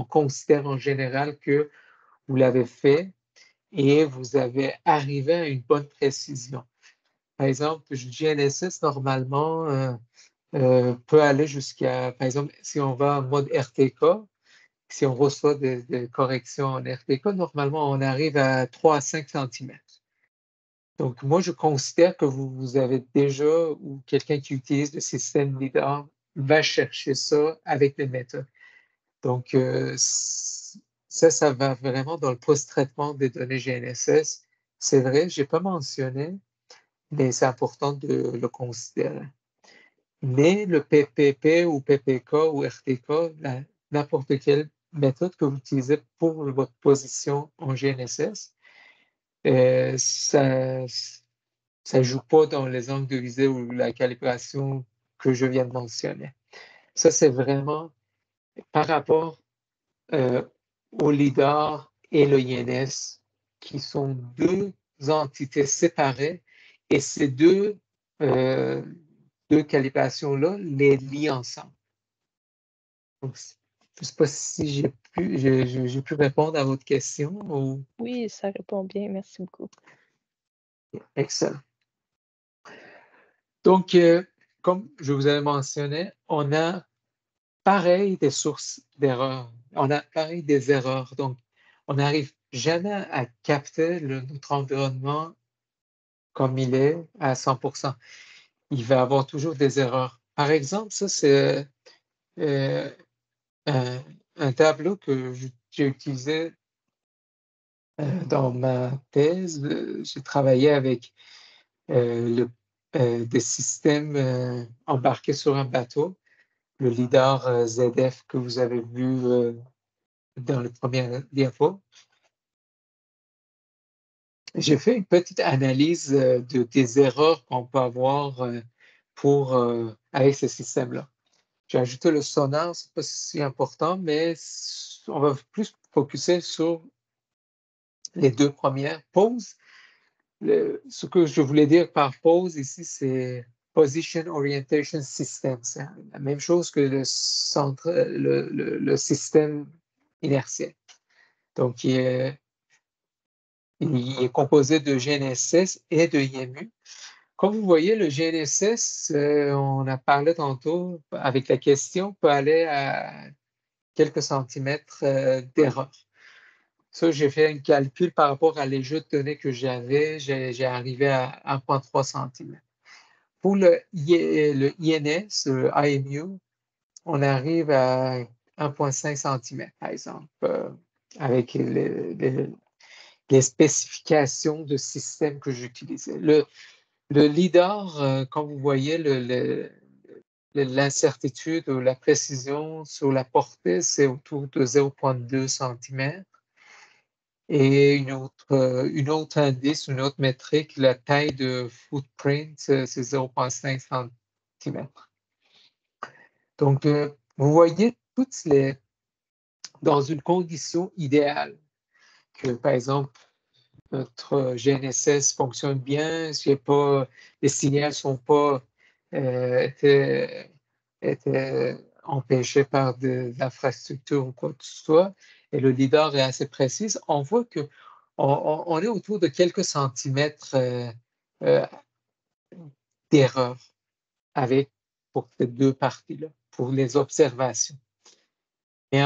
Speaker 2: considère en général que vous l'avez fait et vous avez arrivé à une bonne précision. Par exemple, le GNSS, normalement, peut aller jusqu'à, par exemple, si on va en mode RTK, si on reçoit des corrections en RTK, normalement, on arrive à 3 à 5 cm. Donc, moi, je considère que vous avez déjà, ou quelqu'un qui utilise le système LIDAR va chercher ça avec les méthodes. Donc, ça va vraiment dans le post-traitement des données GNSS. C'est vrai, je n'ai pas mentionné, mais c'est important de le considérer. Mais le PPP ou PPK ou RTK, n'importe quelle méthode que vous utilisez pour votre position en GNSS, ça ne joue pas dans les angles de visée ou la calibration que je viens de mentionner. Ça, c'est vraiment par rapport au LIDAR et le INS, qui sont deux entités séparées, et ces deux calibrations-là les lient ensemble. Donc, je ne sais pas si j'ai pu répondre à votre question. Ou...
Speaker 5: Oui, ça répond bien. Merci beaucoup.
Speaker 2: Excellent. Donc, comme je vous avais mentionné, on a pareil des sources d'erreurs. On a pareil des erreurs. Donc, on n'arrive jamais à capter notre environnement comme il est à 100%. Il va y avoir toujours des erreurs. Par exemple, ça, c'est un tableau que j'ai utilisé dans ma thèse. J'ai travaillé avec des systèmes embarqués sur un bateau, le LIDAR ZF que vous avez vu dans le premier diapo. J'ai fait une petite analyse des erreurs qu'on peut avoir avec ce système-là. J'ai ajouté le sonar, ce n'est pas si important, mais on va plus focuser sur les deux premières pauses. Ce que je voulais dire par pause ici, c'est Position Orientation System. C'est la même chose que le système inertiel. Donc, il est composé de GNSS et de IMU. Comme vous voyez, le GNSS, on a parlé tantôt avec la question, peut aller à quelques centimètres d'erreur. Ça, j'ai fait un calcul par rapport à les jeux de données que j'avais. J'ai arrivé à 1,3 cm. Pour le INS, le IMU, on arrive à 1,5 cm, par exemple, avec les spécifications de système que j'utilisais. Le LIDAR, comme vous voyez, l'incertitude ou la précision sur la portée, c'est autour de 0,2 cm. Et une autre indice, une autre métrique, la taille de footprint, c'est 0,5 cm. Donc, vous voyez dans une condition idéale, que par exemple, notre GNSS fonctionne bien, si les signaux ne sont pas étaient empêchés par de l'infrastructure ou quoi que ce soit, et le lidar est assez précis, on voit que on est autour de quelques centimètres d'erreur pour ces deux parties-là, pour les observations. Et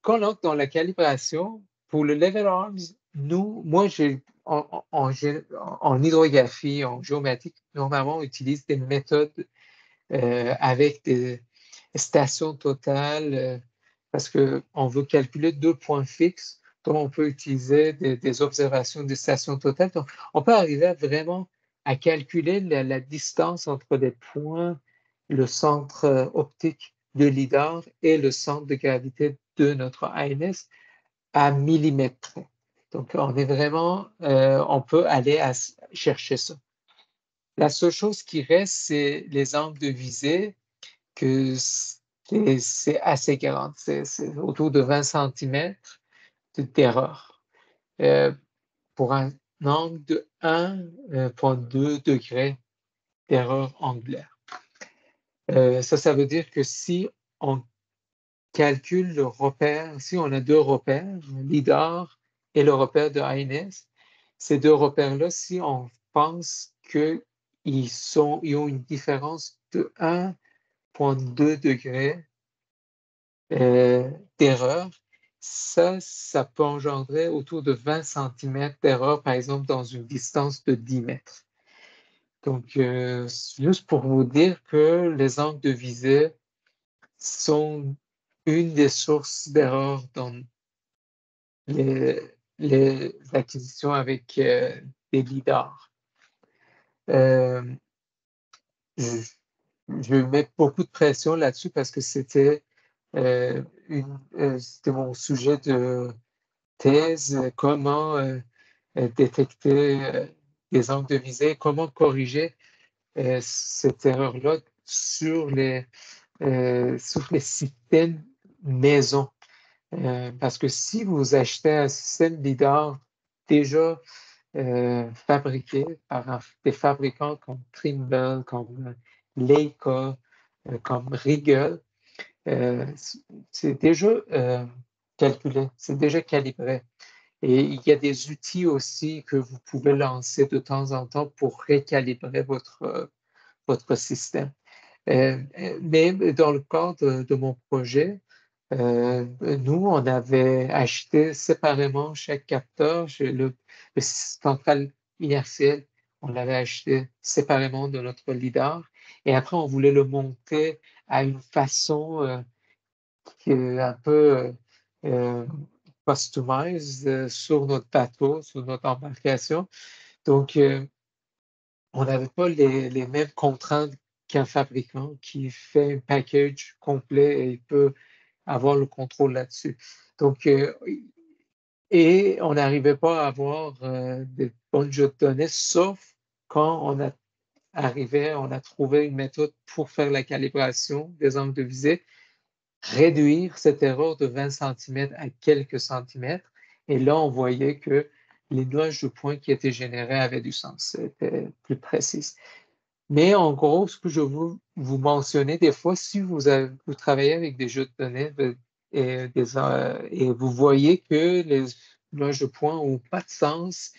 Speaker 2: quand on entre dans la calibration, pour le level arms, moi, en hydrographie, en géométrie, normalement, on utilise des méthodes avec des stations totales parce qu'on veut calculer 2 points fixes, donc on peut utiliser des observations des stations totales. Donc, on peut arriver vraiment à calculer la distance entre les points, le centre optique de LIDAR et le centre de gravité de notre ANS à millimètres près. Donc, on peut aller chercher ça. La seule chose qui reste, c'est les angles de visée, que c'est assez grand. C'est autour de 20 cm d'erreur. Pour un angle de 1,2 degrés d'erreur angulaire. Ça veut dire que si on calcule le repère, si on a deux repères, LIDAR et le repère de ANS, ces deux repères-là, si on pense qu'ils ont une différence de 1,2 degrés d'erreur, ça peut engendrer autour de 20 cm d'erreur, par exemple, dans une distance de 10 mètres. Donc, juste pour vous dire que les angles de visée sont une des sources d'erreur dans les acquisitions avec des lidars. Je mets beaucoup de pression là-dessus parce que c'était mon sujet de thèse, comment détecter les angles de visée, comment corriger cette erreur-là sur les systèmes maison. Parce que si vous achetez un système lidar déjà fabriqué par des fabricants comme Trimble, comme Leica, comme Rigel, c'est déjà calculé, c'est déjà calibré. Et il y a des outils aussi que vous pouvez lancer de temps en temps pour récalibrer votre système. Mais dans le cadre de mon projet, nous, on avait acheté séparément chaque capteur, le central inertiel, on l'avait acheté séparément de notre lidar. Et après, on voulait le monter à une façon qui est un peu customized sur notre bateau, sur notre embarcation. Donc, on n'avait pas les mêmes contraintes qu'un fabricant qui fait un package complet et il peut avoir le contrôle là-dessus. Donc, et on n'arrivait pas à avoir des bonnes jeux de données, sauf quand on a trouvé une méthode pour faire la calibration des angles de visée, réduire cette erreur de 20 cm à quelques centimètres. Et là, on voyait que les nuages de points qui étaient générés avaient du sens, c'était plus précis. Mais en gros, ce que je veux vous mentionner, des fois, si vous travaillez avec des jeux de données et vous voyez que les nuages de points n'ont pas de sens,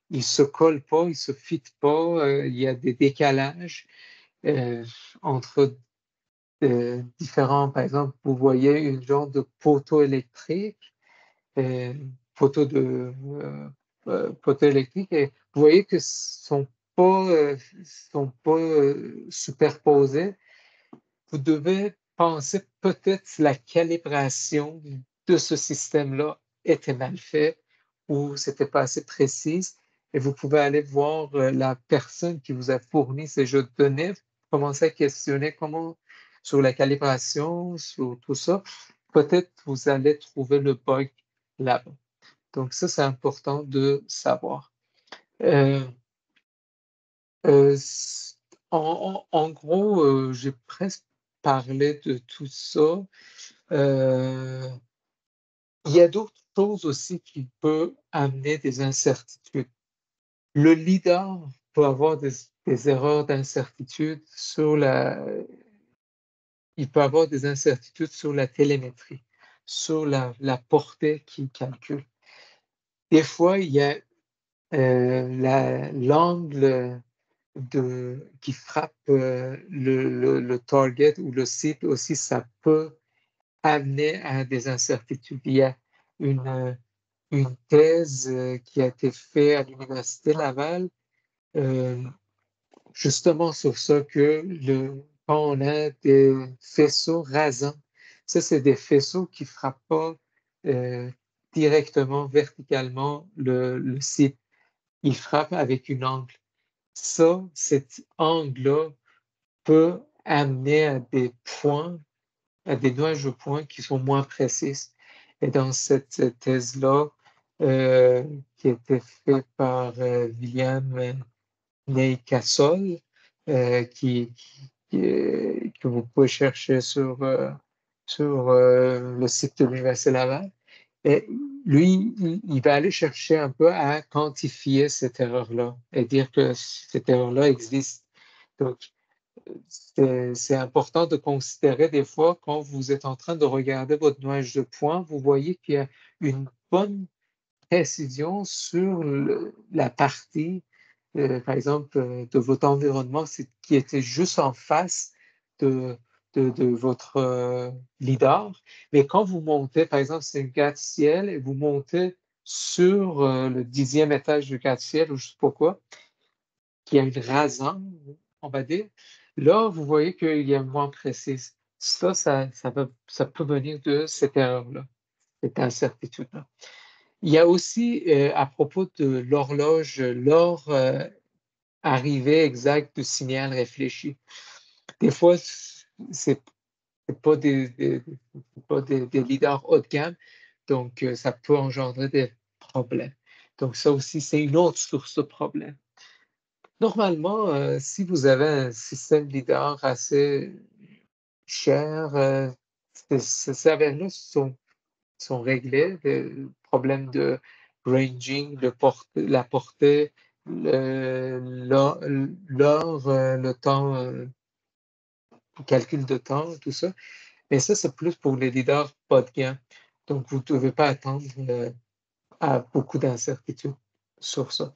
Speaker 2: ils ne se collent pas, ils ne se fitent pas, il y a des décalages entre différents, par exemple, vous voyez une genre de poteau électrique, poteau électrique, et vous voyez que sont pas superposés. Vous devez penser peut-être que la calibration de ce système-là était mal faite ou c'était pas assez précise. Et vous pouvez aller voir la personne qui vous a fourni ces jeux de données, commencer à questionner sur la calibration, sur tout ça. Peut-être vous allez trouver le bug là-bas. Donc ça, c'est important de savoir. En gros, j'ai presque parlé de tout ça. Il y a d'autres chose aussi qui peut amener des incertitudes. Le lidar peut avoir des erreurs d'incertitude il peut avoir des incertitudes sur la télémétrie, sur la portée qu'il calcule. Des fois, il y a l'angle qui frappe le target ou le cible aussi, ça peut amener à des incertitudes. Il y a une thèse qui a été faite à l'Université Laval, justement sur ça, que quand on a des faisceaux rasants, ça, c'est des faisceaux qui ne frappent pas directement, verticalement le cible. Ils frappent avec une angle. Ça, cet angle-là peut amener à des points, à des nuages de points qui sont moins précis. Et dans cette thèse-là, qui a été faite par William Ney-Cassol, que vous pouvez chercher sur le site de l'Université Laval. Et lui, il va aller chercher un peu à quantifier cette erreur-là et dire que cette erreur-là existe. Donc, c'est important de considérer des fois, quand vous êtes en train de regarder votre nuage de points, vous voyez qu'il y a une bonne précision sur la partie, par exemple, de votre environnement qui était juste en face de votre lidar. Mais quand vous montez, par exemple, c'est une gratte-ciel et vous montez sur le 10e étage du gratte-ciel ou je ne sais pas quoi, qui a une rasant, on va dire, là, vous voyez qu'il y a moins précise. Ça peut venir de cette erreur-là, cette incertitude-là. Il y a aussi, à propos de l'horloge, l'heure arrivée exacte du signal réfléchi. Des fois, c'est pas des lidars haut de gamme, donc ça peut engendrer des problèmes. Donc ça aussi, c'est une autre source de problème. Normalement, si vous avez un système lidar assez cher, ces affaires-là sont réglés. Le problème de ranging, la portée, l'heure, le temps, le calcul de temps, tout ça. Mais ça, c'est plus pour les leaders pas de gain. Donc, vous ne devez pas attendre à beaucoup d'incertitudes sur ça.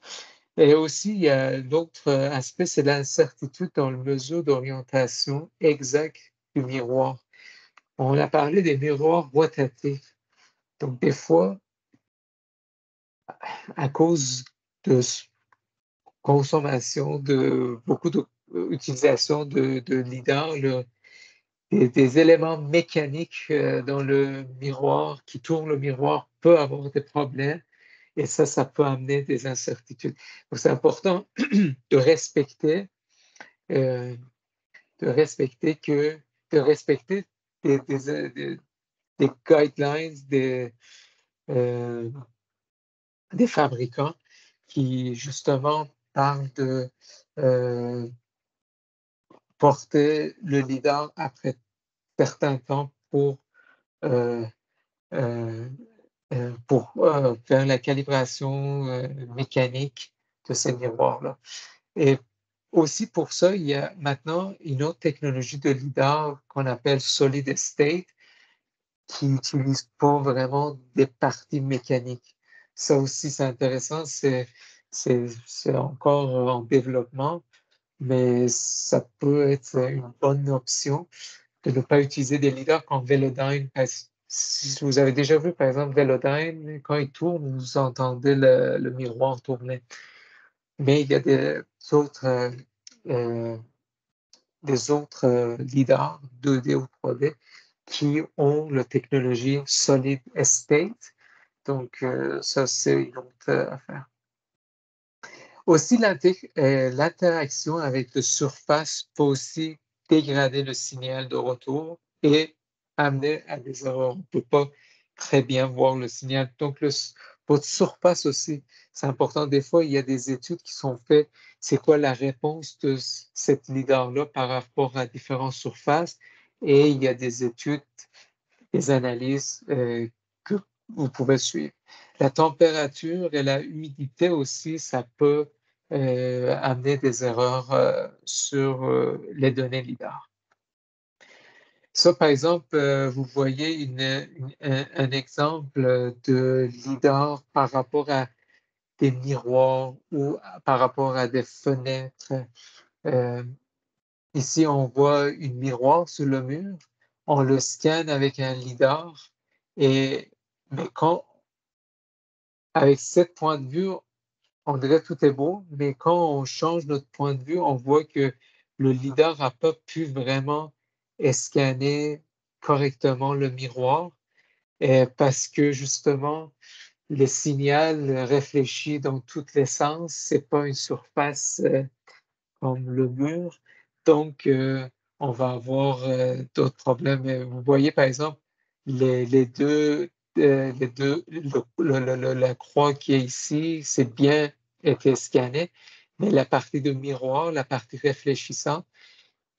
Speaker 2: Et aussi, il y a l'autre aspect, c'est l'incertitude dans la mesure d'orientation exacte du miroir. On a parlé des miroirs rotatifs. Donc, des fois, à cause de consommation, de beaucoup d'utilisation de lidar, des éléments mécaniques dans le miroir, qui tournent le miroir, peut avoir des problèmes et ça peut amener des incertitudes. Donc, c'est important de respecter des guidelines des fabricants qui, justement, parlent de porter le lidar après certains temps pour faire la calibration mécanique de ces miroirs-là. Et aussi pour ça, il y a maintenant une autre technologie de lidar qu'on appelle Solid State, qui n'utilise pas vraiment des parties mécaniques. Ça aussi, c'est intéressant, c'est encore en développement, mais ça peut être une bonne option de ne pas utiliser des lidars comme Velodyne. Si vous avez déjà vu, par exemple, Velodyne, quand il tourne, vous entendez le miroir tourner. Mais il y a des autres lidars 2D ou 3D qui ont la technologie Solid State. Donc, ça, c'est une autre affaire. Aussi, l'interaction avec la surface peut aussi dégrader le signal de retour et amener à des erreurs. On ne peut pas très bien voir le signal. Donc, votre surface aussi, c'est important. Des fois, il y a des études qui sont faites. C'est quoi la réponse de cette lidar-là par rapport à différentes surfaces? Et il y a des études, des analyses vous pouvez suivre. La température et la humidité aussi, ça peut amener des erreurs sur les données LIDAR. Ça, par exemple, vous voyez un exemple de LIDAR par rapport à des miroirs ou par rapport à des fenêtres. Ici, on voit un miroir sur le mur. On le scanne avec un LIDAR. Mais avec ce point de vue, on dirait que tout est beau, mais quand on change notre point de vue, on voit que le LIDAR n'a pas pu vraiment scanner correctement le miroir parce que justement, le signal réfléchit dans tous les sens. Ce n'est pas une surface comme le mur. Donc, on va avoir d'autres problèmes. Vous voyez, par exemple, les deux, la croix qui est ici, c'est bien été scanné, mais la partie de miroir, la partie réfléchissante,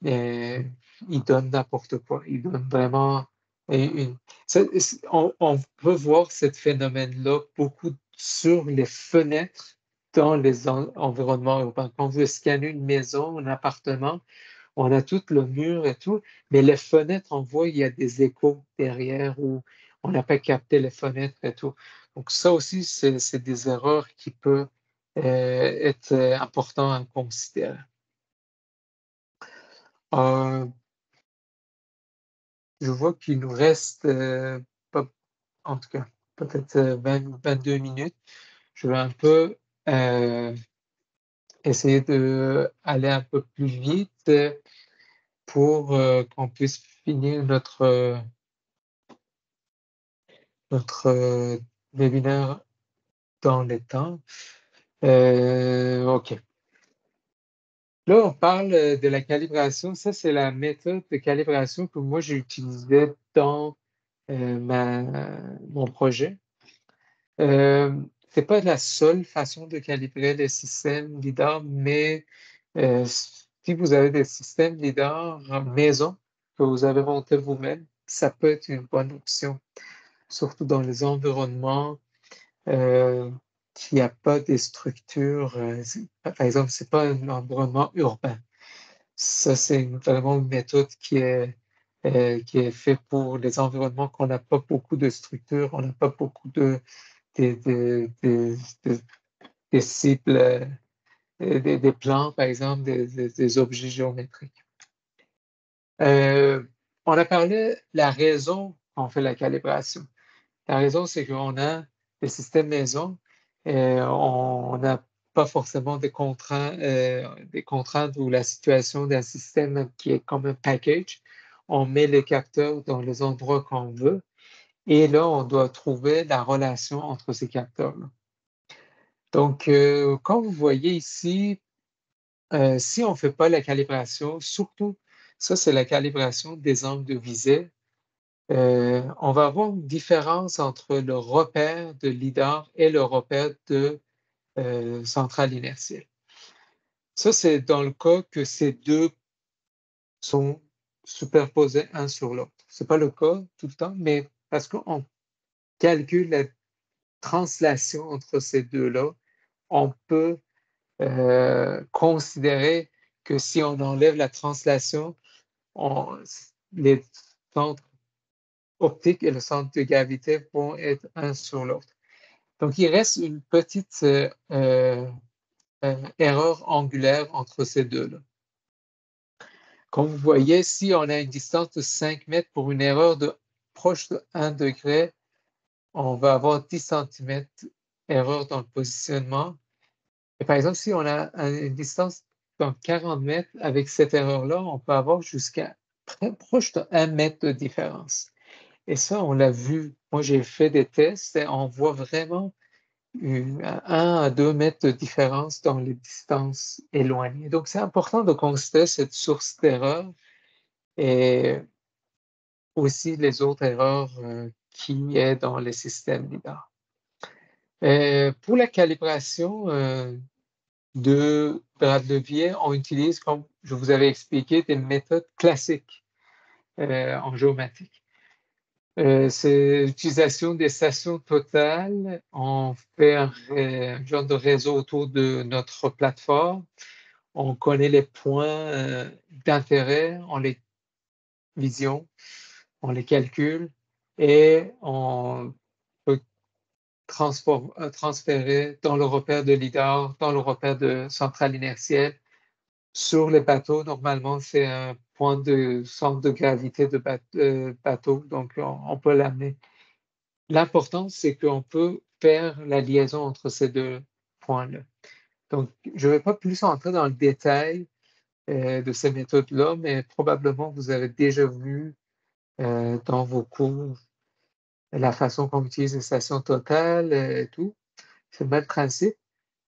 Speaker 2: il donne n'importe quoi. Il donne vraiment on peut voir ce phénomène-là beaucoup sur les fenêtres dans les environnements urbains. Quand vous scannez une maison, un appartement, on a tout le mur et tout, mais les fenêtres, on voit, il y a des échos derrière où on n'a pas capté les fenêtres et tout. Donc ça aussi, c'est des erreurs qui peuvent être importantes à considérer. Je vois qu'il nous reste, en tout cas, peut-être 22 minutes. Je vais un peu essayer d'aller un peu plus vite pour qu'on puisse finir notre webinaire dans les temps. OK. Là, on parle de la calibration. Ça, c'est la méthode de calibration que moi, j'ai utilisée dans mon projet. Ce n'est pas la seule façon de calibrer les systèmes LIDAR, mais si vous avez des systèmes LIDAR maison que vous avez montés vous-même, ça peut être une bonne option, surtout dans les environnements qui n'y a pas de structures. Par exemple, ce n'est pas un environnement urbain. Ça, c'est vraiment une méthode qui est faite pour les environnements qu'on n'a pas beaucoup de structures, on n'a pas beaucoup des cibles, des plans, par exemple, des objets géométriques. On a parlé de la raison qu'on fait la calibration. La raison, c'est qu'on a des systèmes maison, on n'a pas forcément des contraintes ou la situation d'un système qui est comme un package. On met les capteurs dans les endroits qu'on veut et là, on doit trouver la relation entre ces capteurs-là. Donc, comme vous voyez ici, si on ne fait pas la calibration, surtout, ça c'est la calibration des angles de visée, on va avoir une différence entre le repère de LIDAR et le repère de centrale inertielle. Ça, c'est dans le cas que ces deux sont superposés un sur l'autre. Ce n'est pas le cas tout le temps, mais parce qu'on calcule la translation entre ces deux-là, on peut considérer que si on enlève la translation, les centres optiques et le centre de gravité vont être un sur l'autre. Donc, il reste une petite erreur angulaire entre ces deux-là. Comme vous voyez, si on a une distance de 5 mètres pour une erreur proche de 1 degré, on va avoir 10 cm erreur dans le positionnement. Et par exemple, si on a une distance de 40 mètres, avec cette erreur-là, on peut avoir jusqu'à proche de 1 mètre de différence. Et ça, on l'a vu. Moi, j'ai fait des tests et on voit vraiment 1 à 2 mètres de différence dans les distances éloignées. Donc, c'est important de considérer cette source d'erreur et aussi les autres erreurs qui est dans les systèmes LIDAR. Pour la calibration de bras de levier, on utilise, comme je vous avais expliqué, des méthodes classiques en géométrie. C'est l'utilisation des stations totales. On fait un genre de réseau autour de notre plateforme. On connaît les points d'intérêt, on les vision, on les calcule et on peut transférer dans le repère de LIDAR, dans le repère de centrale inertielle. Sur les bateaux, normalement, c'est un point de centre de gravité de bateau, donc on peut l'amener. L'important, c'est qu'on peut faire la liaison entre ces deux points-là. Donc, je ne vais pas plus entrer dans le détail de ces méthodes-là, mais probablement vous avez déjà vu dans vos cours la façon qu'on utilise les stations totales et tout. C'est le même principe,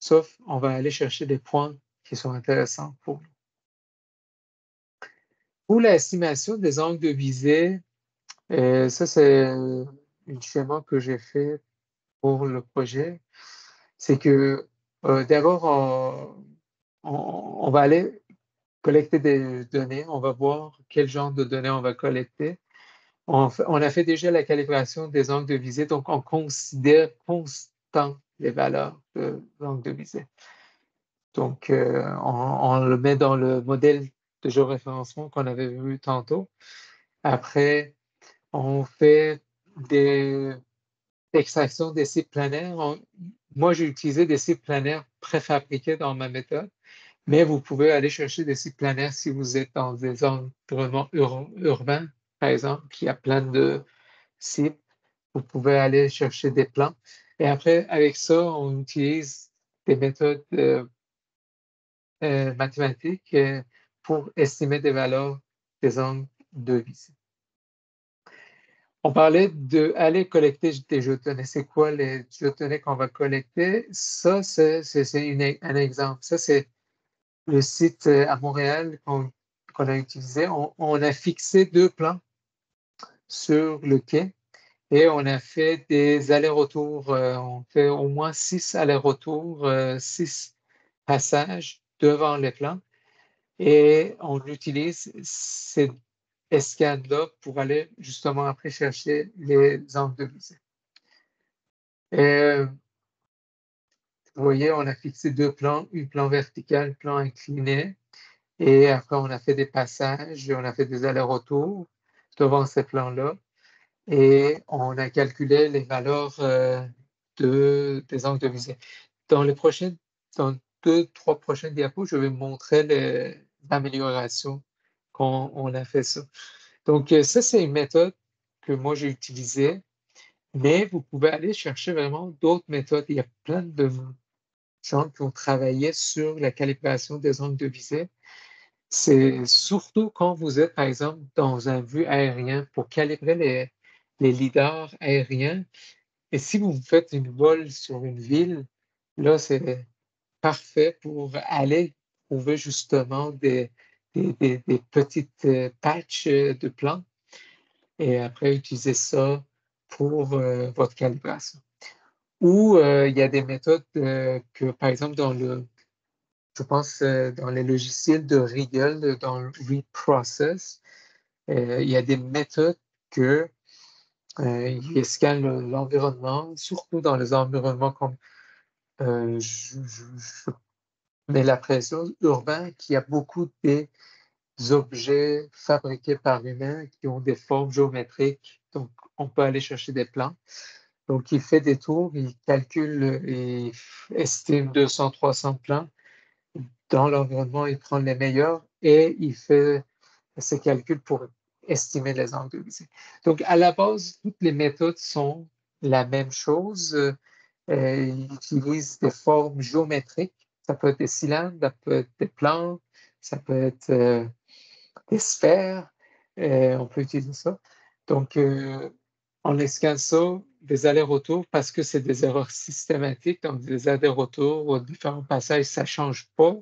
Speaker 2: sauf on va aller chercher des points qui sont intéressants pour nous. Pour l'estimation des angles de visée, ça c'est un schéma que j'ai fait pour le projet. C'est que d'abord, on va aller collecter des données, on va voir quel genre de données on va collecter. On a fait déjà la calibration des angles de visée, donc on considère constant les valeurs de l'angle de visée. Donc, on le met dans le modèle de géoréférencement qu'on avait vu tantôt. Après, on fait des extractions des cibles planaires. Moi, j'ai utilisé des cibles planaires préfabriqués dans ma méthode, mais vous pouvez aller chercher des cibles planaires si vous êtes dans des environnements urbains, par exemple, qui a plein de cibles. Vous pouvez aller chercher des plans. Et après, avec ça, on utilise des méthodes mathématiques pour estimer des valeurs des angles de visée. On parlait d'aller collecter des géodonnées. C'est quoi les géodonnées qu'on va collecter? Ça, c'est un exemple. Ça, c'est le site à Montréal qu'on a utilisé. On a fixé 2 plans sur le quai et on a fait des allers-retours. On fait au moins 6 allers-retours, 6 passages devant les plans. Et on utilise ces escades-là pour aller justement après chercher les angles de visée. Vous voyez, on a fixé 2 plans, un plan vertical, un plan incliné. Et après, on a fait des passages, on a fait des allers-retours devant ces plans-là. Et on a calculé les valeurs des angles de visée. Dans 2-3 prochaines diapos, je vais vous montrer l'amélioration qu'on a fait ça. Donc, ça, c'est une méthode que moi, j'ai utilisée, mais vous pouvez aller chercher vraiment d'autres méthodes. Il y a plein de gens qui ont travaillé sur la calibration des angles de visée. C'est surtout quand vous êtes, par exemple, dans un vue aérien pour calibrer les lidars aériens. Et si vous faites une vol sur une ville, là, c'est parfait pour aller trouver justement des petites patchs de plans et après utiliser ça pour votre calibration. Ou il y a des méthodes que, par exemple, je pense, dans les logiciels de Rigel, dans le Reprocess, il y a des méthodes que ils scannent l'environnement, surtout dans les environnements comme je mets la pression urbain, qui a beaucoup des objets fabriqués par l'humain qui ont des formes géométriques. Donc, on peut aller chercher des plans. Donc, il fait des tours, il calcule, il estime 200-300 plans. Dans l'environnement, il prend les meilleurs et il fait ses calculs pour estimer les angles de visée. Donc, à la base, toutes les méthodes sont la même chose. Il utilise des formes géométriques. Ça peut être des cylindres, ça peut être des plans, ça peut être des sphères. On peut utiliser ça. Donc, on escanne ça, des allers-retours, parce que c'est des erreurs systématiques. Donc, des allers-retours aux différents passages, ça ne change pas.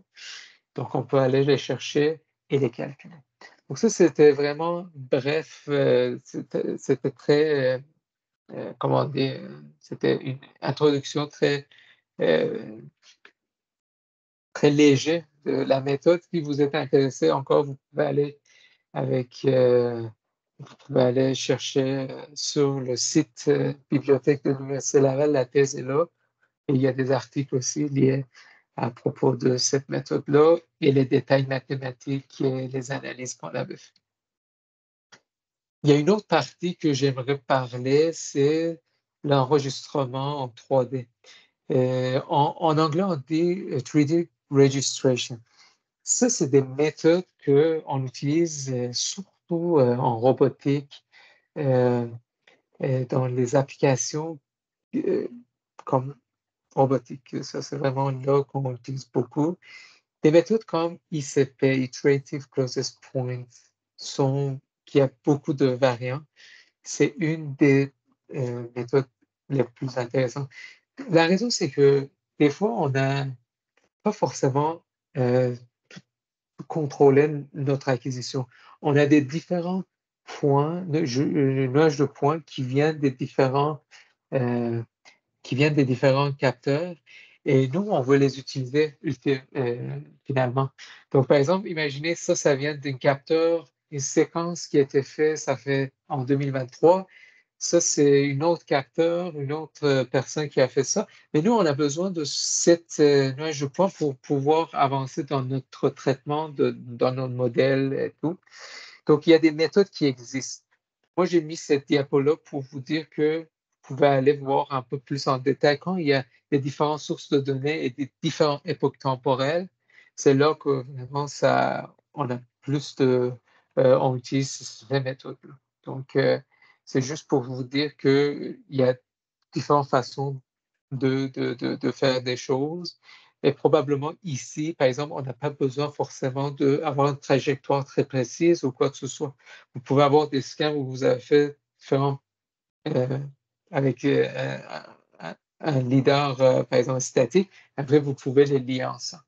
Speaker 2: Donc, on peut aller les chercher et les calculer. Donc, ça, c'était vraiment bref. C'était très, comment dire, c'était une introduction très, très légère de la méthode. Si vous êtes intéressé encore, vous pouvez aller avec vous pouvez aller chercher sur le site Bibliothèque de l'Université Laval, la thèse est là. Et il y a des articles aussi liés à propos de cette méthode-là et les détails mathématiques et les analyses qu'on avait fait. Il y a une autre partie que j'aimerais parler, c'est l'enregistrement en 3D. En anglais, on dit 3D registration. Ça, c'est des méthodes qu'on utilise surtout en robotique, dans les applications comme robotique. Ça, c'est vraiment là qu'on utilise beaucoup. Des méthodes comme ICP, Iterative Closest Point, qui a beaucoup de variants. C'est une des méthodes les plus intéressantes. La raison, c'est que des fois, on n'a pas forcément contrôlé notre acquisition. On a des différents points, nuages de points qui viennent des différents capteurs et nous, on veut les utiliser finalement. Donc, par exemple, imaginez ça vient d'un capteur, une séquence qui a été faite, ça fait en 2023. Ça, c'est une autre capteur, une autre personne qui a fait ça. Mais nous, on a besoin de cette nuage de points pour pouvoir avancer dans notre traitement, dans notre modèle et tout. Donc, il y a des méthodes qui existent. Moi, j'ai mis cette diapo-là pour vous dire que vous pouvez aller voir un peu plus en détail quand il y a des différentes sources de données et des différentes époques temporelles. C'est là que vraiment on a plus on utilise ces méthodes-là. Donc, c'est juste pour vous dire qu'il y a différentes façons de faire des choses. Et probablement ici, par exemple, on n'a pas besoin forcément d'avoir une trajectoire très précise ou quoi que ce soit. Vous pouvez avoir des scans où vous avez fait différents avec un lidar, par exemple, statique. Après, vous pouvez les lier ensemble.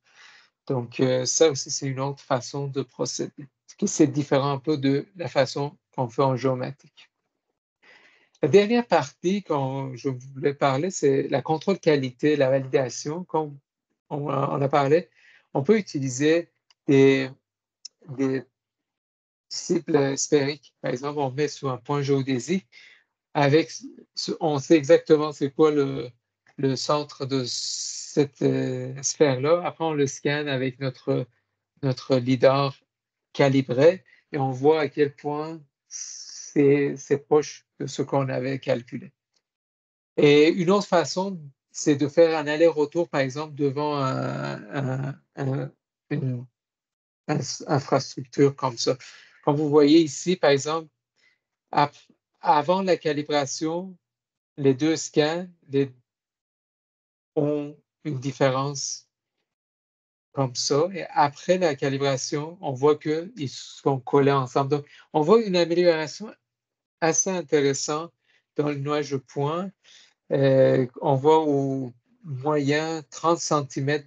Speaker 2: Donc, ça aussi, c'est une autre façon de procéder. C'est différent un peu de la façon qu'on fait en géométrique. La dernière partie dont je voulais parler, c'est la contrôle qualité, la validation. Comme on a parlé, on peut utiliser des cibles sphériques. Par exemple, on met sur un point géodésique. On sait exactement c'est quoi le centre de cette sphère-là. Après, on le scanne avec notre lidar calibré et on voit à quel point c'est proche de ce qu'on avait calculé. Et une autre façon, c'est de faire un aller-retour, par exemple, devant une infrastructure comme ça. Comme vous voyez ici, par exemple, avant la calibration, les deux scans ont une différence comme ça. Et après la calibration, on voit qu'ils sont collés ensemble. Donc, on voit une amélioration assez intéressante dans le nuage de points. On voit au moyen 30 cm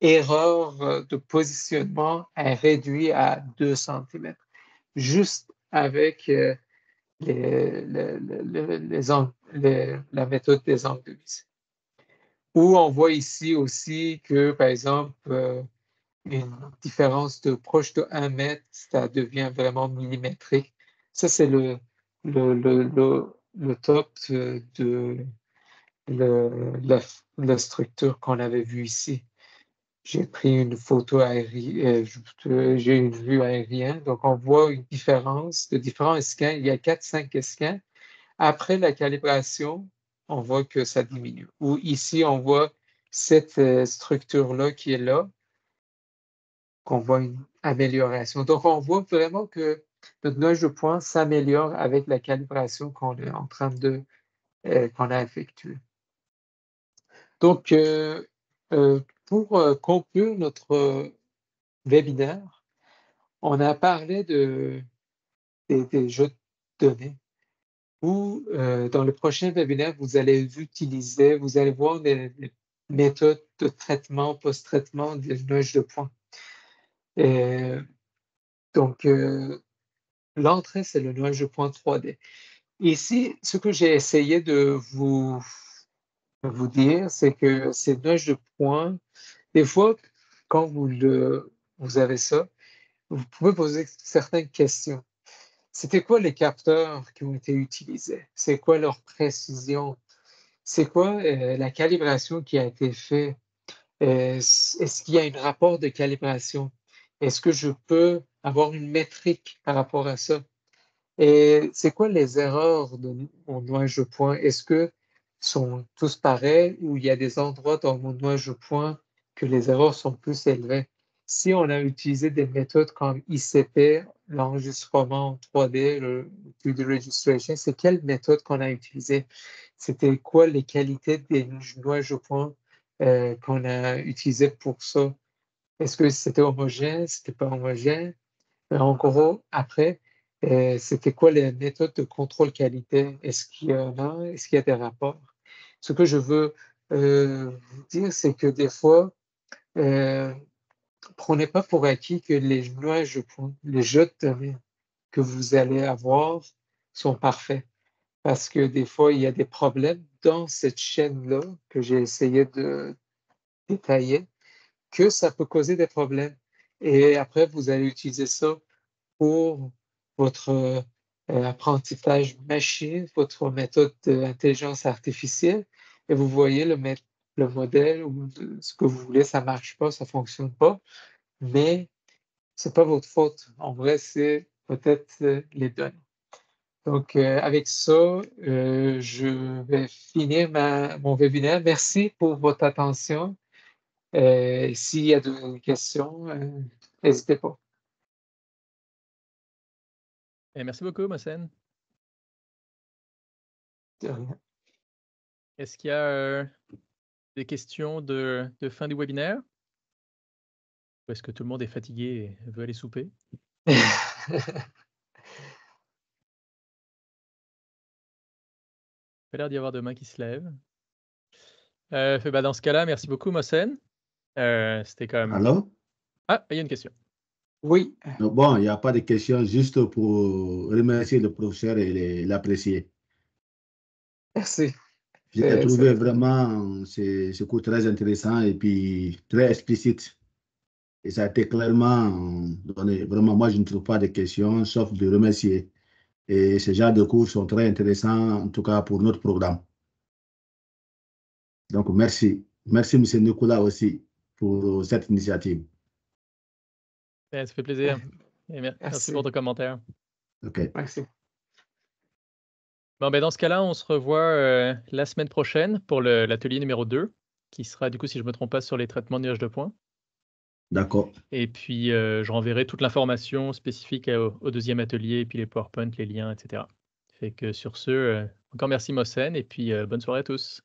Speaker 2: d'erreur de positionnement est réduit à 2 cm, juste avec la méthode des angles de vis. Où on voit ici aussi que, par exemple, une différence de proche de 1 mètre, ça devient vraiment millimétrique. Ça, c'est le top de la structure qu'on avait vue ici. J'ai pris une photo aérienne, j'ai une vue aérienne, donc on voit une différence de différents scans. Il y a 4-5 scans. Après la calibration, on voit que ça diminue. Ou ici, on voit cette structure-là qui est là, qu'on voit une amélioration. Donc, on voit vraiment que notre nuage de points s'améliore avec la calibration qu'on est en train qu'on a effectuée. Donc, pour conclure notre webinaire, on a parlé des jeux de données où, dans le prochain webinaire, vous allez voir des méthodes de traitement, post-traitement des nuages de points. Donc, l'entrée, c'est le nuage de points 3D. Ici, ce que j'ai essayé de vous dire, c'est que ces nuages de points, des fois, quand vous avez ça, vous pouvez poser certaines questions. c'était quoi les capteurs qui ont été utilisés? C'est quoi leur précision? C'est quoi la calibration qui a été faite? Est-ce qu'il y a un rapport de calibration? Est-ce que je peux avoir une métrique par rapport à ça? Et c'est quoi les erreurs de mon nuage de points? Est-ce que sont tous pareils ou il y a des endroits dans mon nuage de points que les erreurs sont plus élevées? Si on a utilisé des méthodes comme ICP, l'enregistrement en 3D, le 3D registration, c'est quelle méthode qu'on a utilisée? C'était quoi les qualités des nuages de points qu'on a utilisées pour ça? Est-ce que c'était homogène? C'était pas homogène? En gros, après, c'était quoi les méthodes de contrôle qualité? Est-ce qu'il y en a? Est-ce qu'il y a des rapports? Ce que je veux vous dire, c'est que des fois, prenez pas pour acquis que les nuages de points, les jeux de données que vous allez avoir sont parfaits. Parce que des fois, il y a des problèmes dans cette chaîne-là que j'ai essayé de détailler, que ça peut causer des problèmes. Et après, vous allez utiliser ça pour votre apprentissage machine, votre méthode d'intelligence artificielle, et vous voyez le modèle ou ce que vous voulez, ça ne marche pas, ça ne fonctionne pas, mais ce n'est pas votre faute. En vrai, c'est peut-être les données. Donc, avec ça, je vais finir mon webinaire. Merci pour votre attention. S'il y a des questions, n'hésitez pas.
Speaker 1: Et merci beaucoup, Mohsen.
Speaker 2: De rien.
Speaker 1: Est-ce qu'il y a des questions de fin du webinaire? Ou est-ce que tout le monde est fatigué et veut aller souper? Il a l'air d'y avoir de mains qui se lèvent. Dans ce cas-là, merci beaucoup, Mohsen. C'était quand même...
Speaker 6: Alors?
Speaker 1: Ah, il y a une question.
Speaker 2: Oui.
Speaker 6: Bon, il n'y a pas de questions, juste pour remercier le professeur et l'apprécier.
Speaker 2: Merci.
Speaker 6: J'ai trouvé vraiment ce cours très intéressant et puis très explicite. Et ça a été clairement donné. Vraiment, moi, je ne trouve pas de questions, sauf de remercier. Et ce genre de cours sont très intéressants, en tout cas pour notre programme. Donc, merci. Merci, M. Nicolas, aussi, pour cette initiative.
Speaker 1: Ça fait plaisir. Et merci pour ton commentaire.
Speaker 6: OK.
Speaker 2: Merci.
Speaker 1: Bon, dans ce cas-là, on se revoit la semaine prochaine pour l'atelier numéro 2, qui sera, du coup, si je ne me trompe pas, sur les traitements de nuages de points.
Speaker 6: D'accord.
Speaker 1: Et puis, je renverrai toute l'information spécifique au deuxième atelier, et puis les PowerPoint, les liens, etc. Fait que sur ce, encore merci, Mohsen, et puis bonne soirée à tous.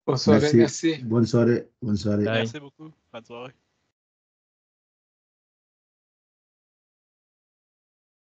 Speaker 2: Bonne soirée, merci.
Speaker 6: Bonne soirée. Bonne soirée.
Speaker 1: Bye.
Speaker 7: Merci beaucoup. Bonne soirée.